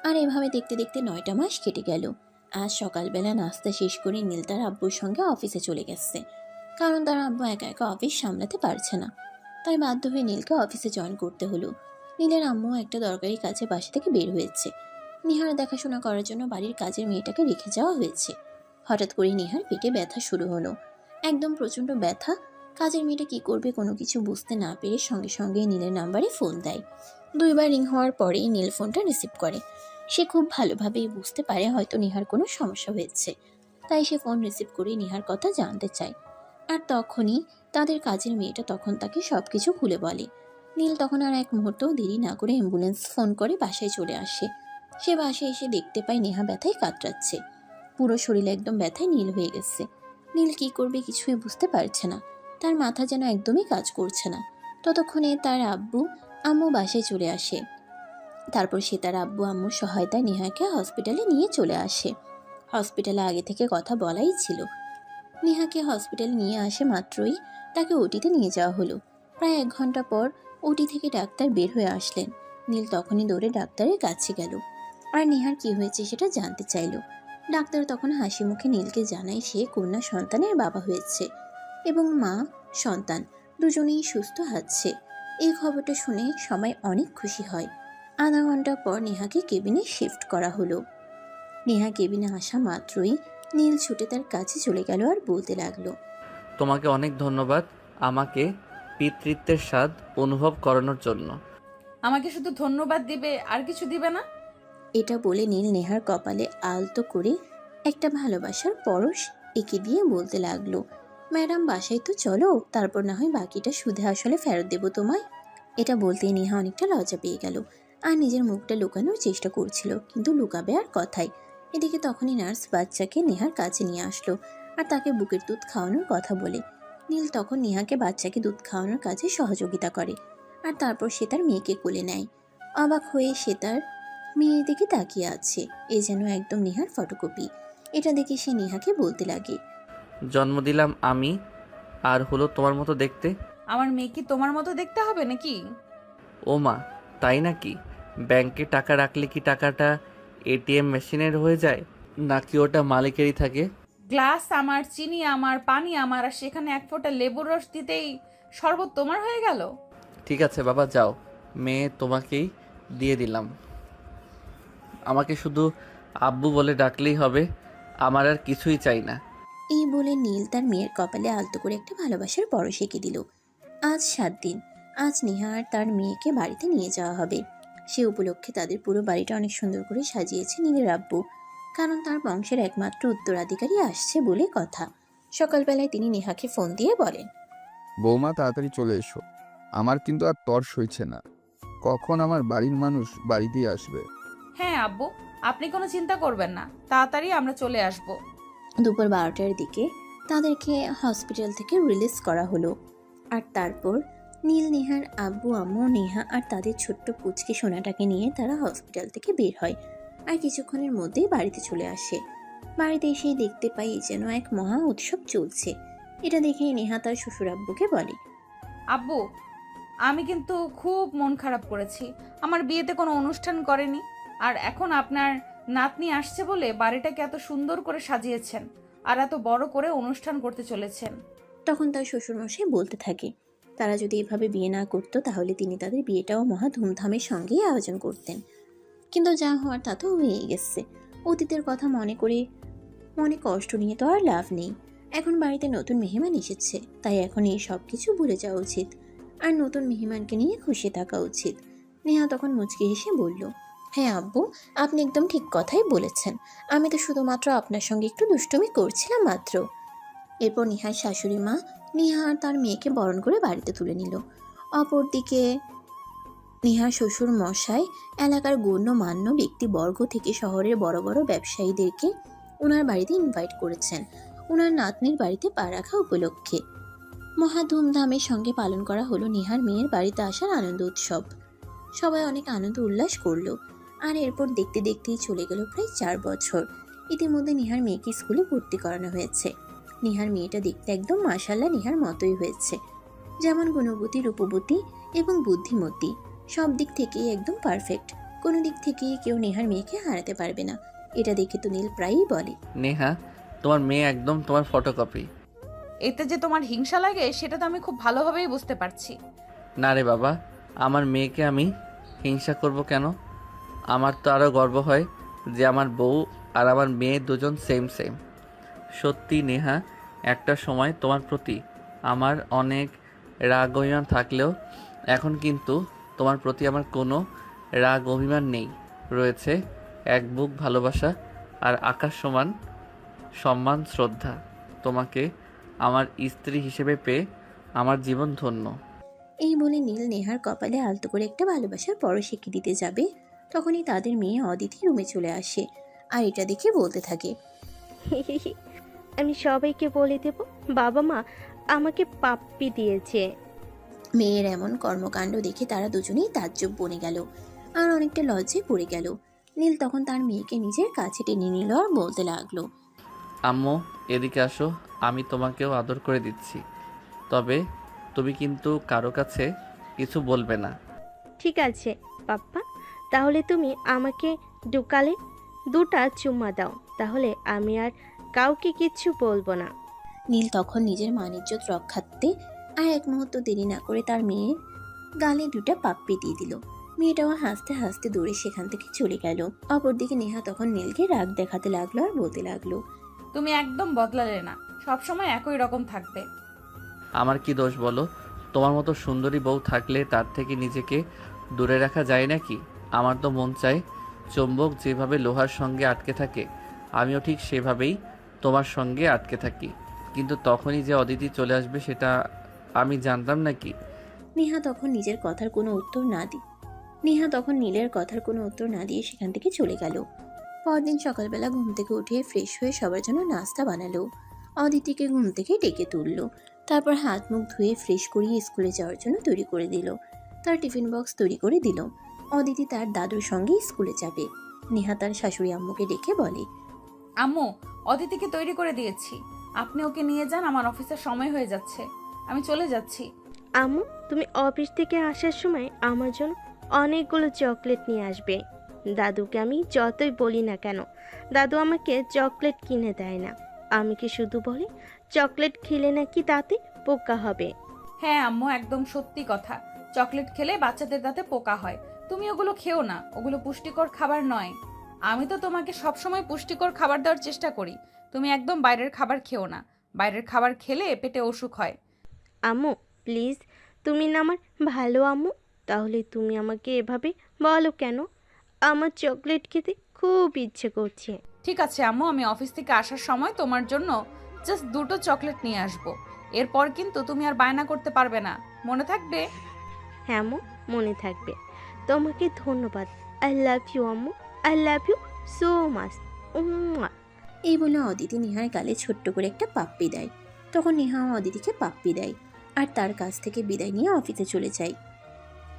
আর এভাবে দেখতে দেখতে 9টা মাস কেটে গেল। আজ সকালবেলা নাস্তা শেষ করে নীল তার আব্বুর সঙ্গে অফিসে চলে গেছে, কারণ তার আব্বু একা একা অফিস সামলাতে পারছে না। তাই বাধ্য হয়ে নীলকে অফিসে জয়েন করতে হলো। নীলের আম্মু একটা দরকারি কাজে বাসা থেকে বের হয়েছে। নিহার দেখাশোনা করার জন্য বাড়ির কাজের মেয়েটাকে রেখে যাওয়া হয়েছে। হঠাৎ করে নিহার পেটে ব্যথা শুরু হলো, একদম প্রচণ্ড ব্যথা। কাজের মেয়েটা কি করবে কোনো কিছু বুঝতে না পেরে সঙ্গে সঙ্গে নীলের নাম্বারে ফোন দেয়। 2বার রিং হওয়ার পরেই নীল ফোনটা রিসিভ করে। সে খুব ভালোভাবেই বুঝতে পারে হয়তো নিহার কোনো সমস্যা হয়েছে, তাই সে ফোন রিসিভ করে নিহার কথা জানতে চায়। আর তখনই তাদের কাজের মেয়েটা তখন তাকে সব কিছু খুলে বলে। নীল তখন আর এক মুহূর্তও দেরি না করে অ্যাম্বুলেন্স ফোন করে বাসায় চলে আসে। সে বাসায় এসে দেখতে পায় নেহা ব্যথায় কাতরাচ্ছে, পুরো শরীরে একদম ব্যথায় নীল হয়ে গেছে। নীল কি করবে কিছুই বুঝতে পারছে না, তার মাথা যেন একদমই কাজ করছে না। ততক্ষণে তার আব্বু আম্মু বাসায় চলে আসে। তারপর সে তার আব্বু আম্মুর সহায়তায় নেহাকে হসপিটালে নিয়ে চলে আসে। হসপিটালে আগে থেকে কথা বলাই ছিল। নেহাকে হসপিটালে নিয়ে আসে মাত্রই তাকে ওটিতে নিয়ে যাওয়া হলো। প্রায় 1 ঘন্টা পর ওটি থেকে ডাক্তার বের হয়ে আসলেন। নীল তখনই দৌড়ে ডাক্তারের কাছে গেল আর নেহার কি হয়েছে সেটা জানতে চাইল। ডাক্তার তখন হাসি মুখে নীলকে জানায় সে কন্যা সন্তানের বাবা হয়েছে এবং মা সন্তান দুজনেই সুস্থ আছে। এই খবরটা শুনে সবাই অনেক খুশি হয়। আধা ঘন্টা পর নেহাকে কেবিনে শিফট করা হলো। নেহা কেবিনে আসা মাত্রই নীল ছুটে তার কাছে চলে গেল আর বলতে লাগলো, তোমাকে অনেক ধন্যবাদ আমাকে পিতৃত্বের স্বাদ অনুভব করানোর জন্য। আমাকে শুধু ধন্যবাদ দিবে, আর কিছু দিবে না? এটা বলে নীল নেহার কপালে আলতো করে একটা ভালোবাসার পরশ এঁকে দিয়ে বলতে লাগলো, ম্যাডাম বাসায় তো চলো, তারপর না হয় বাকিটা সুদে আসলে ফেরত দেবো তোমায়। এটা বলতেই নেহা অনেকটা লজ্জা পেয়ে গেল আর নিজের মুখটা লুকানোর চেষ্টা করছিল, কিন্তু লুকাবে আর কথায়। এদিকে তখনই নার্স বাচ্চাকে নেহার কাছে নিয়ে আসলো আর তাকে বুকের দুধ খাওয়ানোর কথা বলে। নীল তখন নেহাকে বাচ্চাকে দুধ খাওয়ানোর কাজে সহযোগিতা করে আর তারপর সে তার মেয়েকে কোলে নেয়। অবাক হয়ে সে তার মেয়ের দিকে তাকিয়ে আছে। এ যেন একদম নেহার ফটোকপি। এটা দেখে সে নেহাকে বলতে লাগে, জন্ম দিলাম আমি, আর হলো তোমার মতো দেখতে। আমার মেয়ে কি তোমার মতো দেখতে হবে নাকি? ও মা, তাই নাকি? ব্যাংকে টাকা রাখলে কি টাকাটা এটিএম মেশিনের হয়ে যায়, নাকি ওটা মালিকেরই থাকে? গ্লাস আমার, চিনি আমার, পানি আমার, আর সেখানে এক ফোঁটা লেবুর রস দিতেই শরবত তোমার হয়ে গেল? ঠিক আছে বাবা, যাও, মেয়ে তোমাকেই দিয়ে দিলাম। আমাকে শুধু আব্বু বলে ডাকলেই হবে, আমার আর কিছুই চাই না। এই বলে নীল তার মেয়ের কপালে আলতো করে একটা ভালোবাসার পরশ এঁকে দিল। আজ 7 দিন। আজ নেহা আর তার মেয়েকে বাড়িতে নিয়ে যাওয়া হবে। সে উপলক্ষে তাদের পুরো বাড়িটা অনেক সুন্দর করে সাজিয়েছে নীলের আব্বু, কারণ তার বংশের একমাত্র উত্তরাধিকারী আসছে বলে কথা। সকালবেলায় তিনি নেহাকে ফোন দিয়ে বলেন, বৌমা তাড়াতাড়ি চলে এসো, আমার কিন্তু আর তর্স হইছে না, কখন আমার বাড়ির মানুষ বাড়িতেই আসবে। হ্যাঁ আব্বু, আপনি কোনো চিন্তা করবেন না, তাড়াতাড়ি আমরা চলে আসব। দুপুর 12টার দিকে তাদেরকে হসপিটাল থেকে রিলিজ করা হলো। আর তারপর নীল, নেহার আব্বু আম্মু, নেহা আর তাদের ছোট্ট পুচকে সোনাটাকে নিয়ে তারা হসপিটাল থেকে বের হয়। আর কিছুক্ষণের মধ্যেই বাড়িতে চলে আসে। বাড়িতে এসেই দেখতে পাই যেন এক মহা উৎসব চলছে। এটা দেখেই নেহা তার শ্বশুর আব্বুকে বলে, আব্বু, আমি কিন্তু খুব মন খারাপ করেছি। আমার বিয়েতে কোনো অনুষ্ঠান করেনি, আর এখন আপনার নাতনি আসছে বলে বাড়িটাকে এত সুন্দর করে সাজিয়েছেন আর এত বড় করে অনুষ্ঠান করতে চলেছেন। তখন তার শ্বশুরমশাই বলতে থাকে, তারা যদি এভাবে বিয়ে না করতো তাহলে তিনি তাদের বিয়েটাও মহা ধুমধামের সঙ্গেই আয়োজন করতেন। কিন্তু যা হওয়ার তা তো হয়ে গেছে। অতীতের কথা মনে করে মনে কষ্ট নিয়ে তো আর লাভ নেই। এখন বাড়িতে নতুন মেহমান এসেছে, তাই এখন এই সব কিছু ভুলে যাওয়া উচিত আর নতুন মেহমানকে নিয়ে খুশি থাকা উচিত। নেহা তখন মুচকি হেসে বলল, হ্যাঁ আব্বু, আপনি একদম ঠিক কথাই বলেছেন। আমি তো শুধুমাত্র আপনার সঙ্গে একটু দুষ্টুমি করছিলাম মাত্র। এরপর নেহার শাশুড়ি মা নেহা আর তার মেয়েকে বরণ করে বাড়িতে তুলে নিল। অপরদিকে নেহার শ্বশুর মশাই এলাকার গণ্যমান্য ব্যক্তিবর্গ থেকে শহরের বড় বড় ব্যবসায়ীদেরকে ওনার বাড়িতে ইনভাইট করেছেন ওনার নাতনির বাড়িতে পা রাখা উপলক্ষে। মহা ধুমধামের সঙ্গে পালন করা হলো নেহার মেয়ের বাড়িতে আসার আনন্দ উৎসব। সবাই অনেক আনন্দ উল্লাস করলো। আর এরপর দেখতে দেখতেই চলে গেল প্রায় 4 বছর। ইতিমধ্যে নেহার মেয়েকে স্কুলে ভর্তি করানো হয়েছে। নেহার মেয়েটা দেখতে একদম মাশাআল্লাহ নেহার মতোই হয়েছে, যেমন গুণবতী, রূপবতী এবং বুদ্ধিমতী। সব দিক থেকেই একদম পারফেক্ট। কোনো দিক থেকেই কেউ নেহার মেয়েকে হারাতে পারবে না। এটা দেখে তো নীল প্রায়ই বলে, নেহা, তোমার মেয়ে একদম তোমার ফটোকপি। এতে যে তোমার হিংসা লাগে সেটা তো আমি খুব ভালোভাবেই বুঝতে পারছি। না রে বাবা, আমার মেয়েকে আমি হিংসা করব কেন? আমার তো আরও গর্ব হয় যে আমার বউ আর আমার মেয়ে দুজন সেম সেম। সত্যি নেহা, একটা সময় তোমার প্রতি আমার অনেক রাগ অভিমান থাকলেও এখন কিন্তু তোমার প্রতি আমার কোনো রাগ অভিমান নেই। রয়েছে এক বুক ভালোবাসা আর আকাশ সমান সম্মান, শ্রদ্ধা। তোমাকে আমার স্ত্রী হিসেবে পেয়ে আমার জীবন ধন্য। এই বলে নীল নেহার কপালে আলতো করে একটা ভালোবাসার পরশ এঁকে দিতে যাবে, তখনই তাদের মেয়ে অদিতি রুমে চলে আসে আর এটা দেখে বলতে থাকে, আমি সবাইকে বলে দেব বাবা মা আমাকে পাপ্পি দিয়েছে। মেয়ের এমন কর্মকাণ্ড দেখে তারা দুজনেই তাজ্জব বনে গেল আর অনেকটা লজ্জায় পড়ে গেল। নীল তখন তার মেয়েকে নিজের কাছে টেনে নিল আর বলতে লাগলো, আম্মু, এদিকে আসো, আমি তোমাকেও আদর করে দিচ্ছি, তবে তুমি কিন্তু কারো কাছে কিছু বলবে না। ঠিক আছে পাপ্পা, তাহলে তুমি আমাকে ঢুকালে 2টা চুম্মা দাও, তাহলে আমি আর কাউকে কিচ্ছু বলবো না। নীল তখন নিজের মানিজ্যত রক্ষার্থে আর এক মুহূর্ত দেরি না করে তার মেয়ের গালে 2টা পাপ্পি দিয়ে দিল। মেয়েটাও হাসতে হাসতে দৌড়ে সেখান থেকে চলে গেল। অপরদিকে নেহা তখন নীলকে রাগ দেখাতে লাগলো আর বলতে লাগলো, তুমি একদম বদলালে না, সবসময় একই রকম থাকবে। আমার কি দোষ বলো? তোমার মতো সুন্দরী বউ থাকলে তার থেকে নিজেকে দূরে রাখা যায় নাকি? আমার তো মন চায় চুম্বক যেভাবে লোহার সঙ্গে আটকে থাকে আমিও ঠিক সেভাবেই তোমার সঙ্গে আটকে থাকি। কিন্তু তখনই যে অদিতি চলে আসবে সেটা আমি জানতাম নাকি? নেহা তখন নীলের কথার কোনো উত্তর না দিয়ে সেখান থেকে চলে গেল। পরদিন সকালবেলা ঘুম থেকে উঠে ফ্রেশ হয়ে সবার জন্য নাস্তা বানালো। অদিতিকে ঘুম থেকে ডেকে তুললো। তারপর হাত মুখ ধুয়ে ফ্রেশ করিয়ে স্কুলে যাওয়ার জন্য তৈরি করে দিল। তার টিফিন বক্স তৈরি করে দিল। অদিতি তার দাদুর সঙ্গে স্কুলে যাবে। নেহা তার শাশুড়ি আম্মুকে ডেকে বলে, আম্মু, অদিতিকে তৈরি করে দিয়েছি, আপনি ওকে নিয়ে যান, আমার অফিসের সময় হয়ে যাচ্ছে, আমি চলে যাচ্ছি। আম্মু, তুমি অফিস থেকে আসার সময় আমার জন্য অনেকগুলো চকলেট নিয়ে আসবে। দাদুকে আমি যতই বলি না কেন, দাদু আমাকে চকলেট কিনে দেয় না। আমি কি শুধু বলি চকলেট খেলে নাকি দাঁতে পোকা হবে? হ্যাঁ আম্মু, একদম সত্যি কথা, চকলেট খেলে বাচ্চাদের দাঁতে পোকা হয়। তুমি ওগুলো খেও না, ওগুলো পুষ্টিকর খাবার নয়। আমি তো তোমাকে সবসময় পুষ্টিকর খাবার দেওয়ার চেষ্টা করি, তুমি একদম বাইরের খাবার খেও না, বাইরের খাবার খেলে পেটে অসুখ হয়। আম্মু প্লিজ, তুমি না আমার ভালো আম্মু, তাহলে তুমি আমাকে এভাবে বলো কেন? আমার চকলেট খেতে খুব ইচ্ছে করছে। ঠিক আছে আম্মু, আমি অফিস থেকে আসার সময় তোমার জন্য জাস্ট 2টো চকলেট নিয়ে আসবো। এরপর কিন্তু তুমি আর বায়না করতে পারবে না, মনে থাকবে? হ্যাঁ আম্মু, মনে থাকবে। তোমাকে ধন্যবাদ। আই লাভ ইউ আম্মু, I love you so much. এই বলে অদিতি নেহার গালে ছোট্ট করে একটা পাপ্পি দেয়। তখন নেহাও অদিতিকে পাপ্পি দেয় আর তার কাছ থেকে বিদায় নিয়ে অফিসে চলে যায়।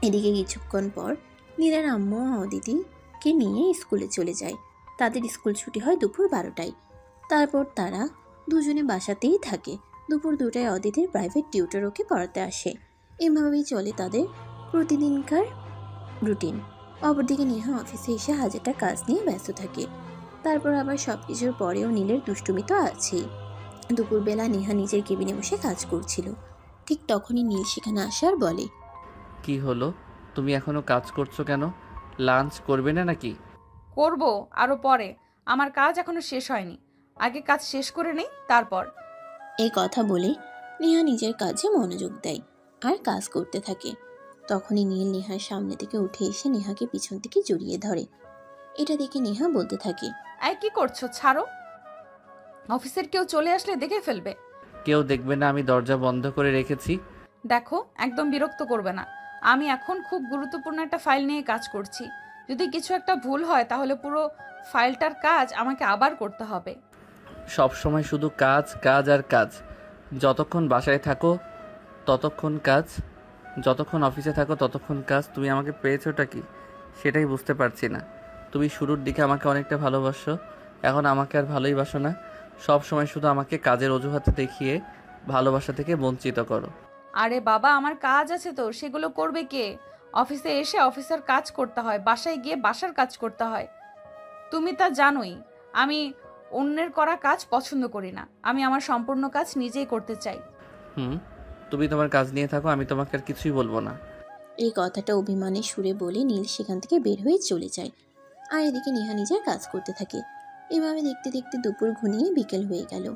এদিকে কিছুক্ষণ পর নীলার আম্মু অদিতিকে নিয়ে স্কুলে চলে যায়। তাদের স্কুল ছুটি হয় দুপুর 12টায়। তারপর তারা দুজনে বাসাতেই থাকে। দুপুর 2টায় অদিতির প্রাইভেট টিউটর ওকে পড়াতে আসে। এভাবেই চলে তাদের প্রতিদিনকার রুটিন। অপরদিকে নেহা অফিসে এসে হাজারটা কাজ নিয়ে ব্যস্ত থাকে। তারপর আবার সব কিছুর পরেও নীলের দুষ্টুমি তো আছেই। দুপুরবেলা নেহা নিজের কেবিনে বসে কাজ করছিল। ঠিক তখনই নীল সেখানে আসে আর বলে, কি হলো, তুমি এখনো কাজ করছো কেন? লাঞ্চ করবে না নাকি? করব আরো পরে, আমার কাজ এখনো শেষ হয়নি, আগে কাজ শেষ করে নেই তারপর। এই কথা বলে নেহা নিজের কাজে মনোযোগ দেয় আর কাজ করতে থাকে। তখনই নীল নেহার সামনে থেকে উঠে এসে নেহাকে পিছন থেকে জড়িয়ে ধরে। এটা দেখে নেহা বলতে থাকে, এই কি করছো, ছাড়ো, অফিসের কেউ চলে আসলে দেখে ফেলবে। কেউ দেখবে না, আমি দরজা বন্ধ করে রেখেছি। দেখো, একদম বিরক্ত করবে না, আমি এখন খুব গুরুত্বপূর্ণ একটা ফাইল নিয়ে কাজ করছি, যদি কিছু একটা ভুল হয় তাহলে পুরো ফাইলটার কাজ আমাকে আবার করতে হবে। সব সময় শুধু কাজ কাজ আর কাজ। যতক্ষণ বাসায় থাকো ততক্ষণ কাজ, যতক্ষণ অফিসে থাকো ততক্ষণ কাজ। তুমি আমাকে পেয়েছোটা কি সেটাই বুঝতে পারছি না। তুমি শুরুর দিকে আমাকে অনেকটা ভালোবাসো, এখন আমাকে আর ভালোই বাসো না। সব সময় শুধু আমাকে কাজের অজুহাতে দেখিয়ে ভালোবাসা থেকে বঞ্চিত করো। আরে বাবা, আমার কাজ আছে তো, সেগুলো করবে কে? অফিসে এসে অফিসের কাজ করতে হয়, বাসায় গিয়ে বাসার কাজ করতে হয়, তুমি তা জানোই। আমি অন্যের করা কাজ পছন্দ করি না, আমি আমার সম্পূর্ণ কাজ নিজেই করতে চাই। তুমি তোমার কাজ নিয়ে থাকো, আমি তোমাকে আর কিছুই বলবো না। এই কথাটা অভিমানের সুরে বলে নীল সেখান থেকে বের হয়ে চলে যায়। আর এদিকে নেহা নিজের কাজ করতে থাকে। এভাবে দেখতে দেখতে দুপুর ঘনিয়ে বিকেল হয়ে গেল।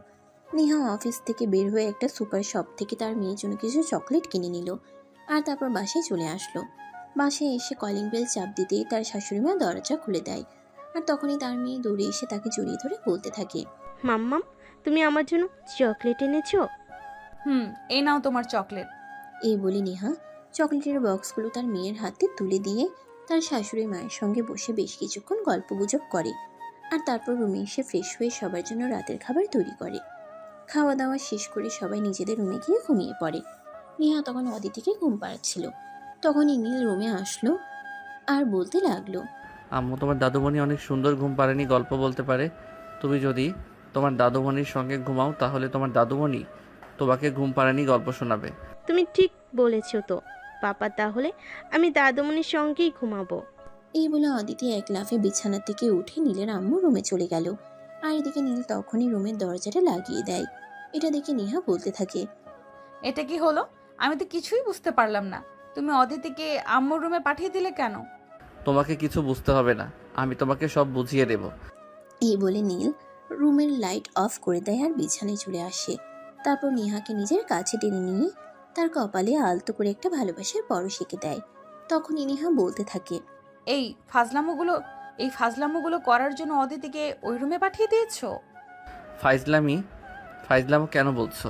নেহা অফিস থেকে বের হয়ে একটা সুপার শপ থেকে তার মেয়ের জন্য কিছু চকলেট কিনে নিল আর তারপর বাসায় চলে আসলো। বাসায় এসে কলিং বেল চাপ দিতেই তার শাশুড়িমা দরজা খুলে দেয়। আর তখনই তার মেয়ে দৌড়ে এসে তাকে জড়িয়ে ধরে বলতে থাকে, মাম্মাম, তুমি আমার জন্য চকলেট এনেছো? এই নাও তোমার চকলেট। এই বলে নেহা চকলেটের বক্সগুলো তার মেয়ের হাতে তুলে দিয়ে তার শাশুড়ি মায়ের সঙ্গে বসে বেশ কিছুক্ষণ গল্পগুজব করে। আর তারপর রুমে এসে ফ্রেশ হয়ে সবার জন্য রাতের খাবার তৈরি করে। খাওয়া দাওয়া শেষ করে সবাই নিজেদের রুমে গিয়ে ঘুমিয়ে পড়ে। নেহা তখন অদিতিকে ঘুম পাড়াচ্ছিল। তখনই নীল রুমে আসলো আর বলতে লাগলো, আম্মু, তোমার দাদুমণি অনেক সুন্দর ঘুম পাড়েনি, গল্প বলতে পারে। তুমি যদি তোমার দাদুমণির সঙ্গে ঘুমাও তাহলে তোমার দাদুমণি তোমাকে ঘুম পাড়ানি গল্প শোনাবে। তুমি ঠিক বলেছো তো পাপা, তাহলে আমি দাদুমণির সঙ্গেই ঘুমাবো। এই বলে অদিতি এক লাফে বিছানা থেকে উঠে নীলের আম্মু রুমে চলে গেল। আর এদিকে নীল তখনই রুমের দরজাটা লাগিয়ে দেয়। এটা দেখে নেহা বলতে থাকে, এটা কি হলো? আমি তো কিছুই বুঝতে পারলাম না, তুমি অদিতিকে আম্মুর রুমে পাঠিয়ে দিলে কেন? তোমাকে কিছু বুঝতে হবে না, আমি তোমাকে সব বুঝিয়ে দেব। এই বলে নীল রুমের লাইট অফ করে দেয় আর বিছানায় চলে আসে। তারপর নেহাকে নিজের কাছে টেনে নিয়ে তার কপালে আলতো করে একটা ভালোবাসার পরশ এঁকে দেয়। তখনই নেহা বলতে থাকে, এই ফাজলামোগুলো করার জন্য অদিতিকে ওই রুমে পাঠিয়ে দিয়েছো? ফাইজলামো কেন বলছো?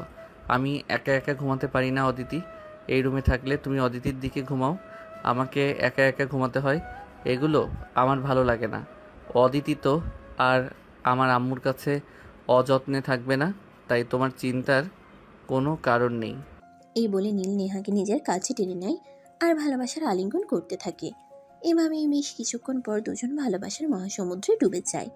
আমি একা একা ঘুমাতে পারি না অদিতি। এই রুমে থাকলে তুমি অদিতির দিকে ঘুমাও, আমাকে একা একা ঘুমাতে হয়, এগুলো আমার ভালো লাগে না। অদিতি তো আর আমার আম্মুর কাছে অযত্নে থাকবে না, তাই তোমার চিন্তার কোনো কারণ নেই। এই বলে নীল নেহাকে নিজের কাছে টেনে নেয় আর ভালোবাসার আলিঙ্গন করতে থাকে। এভাবেই বেশ কিছুক্ষণ পর দুজন ভালোবাসার মহাসমুদ্রে ডুবে যায়।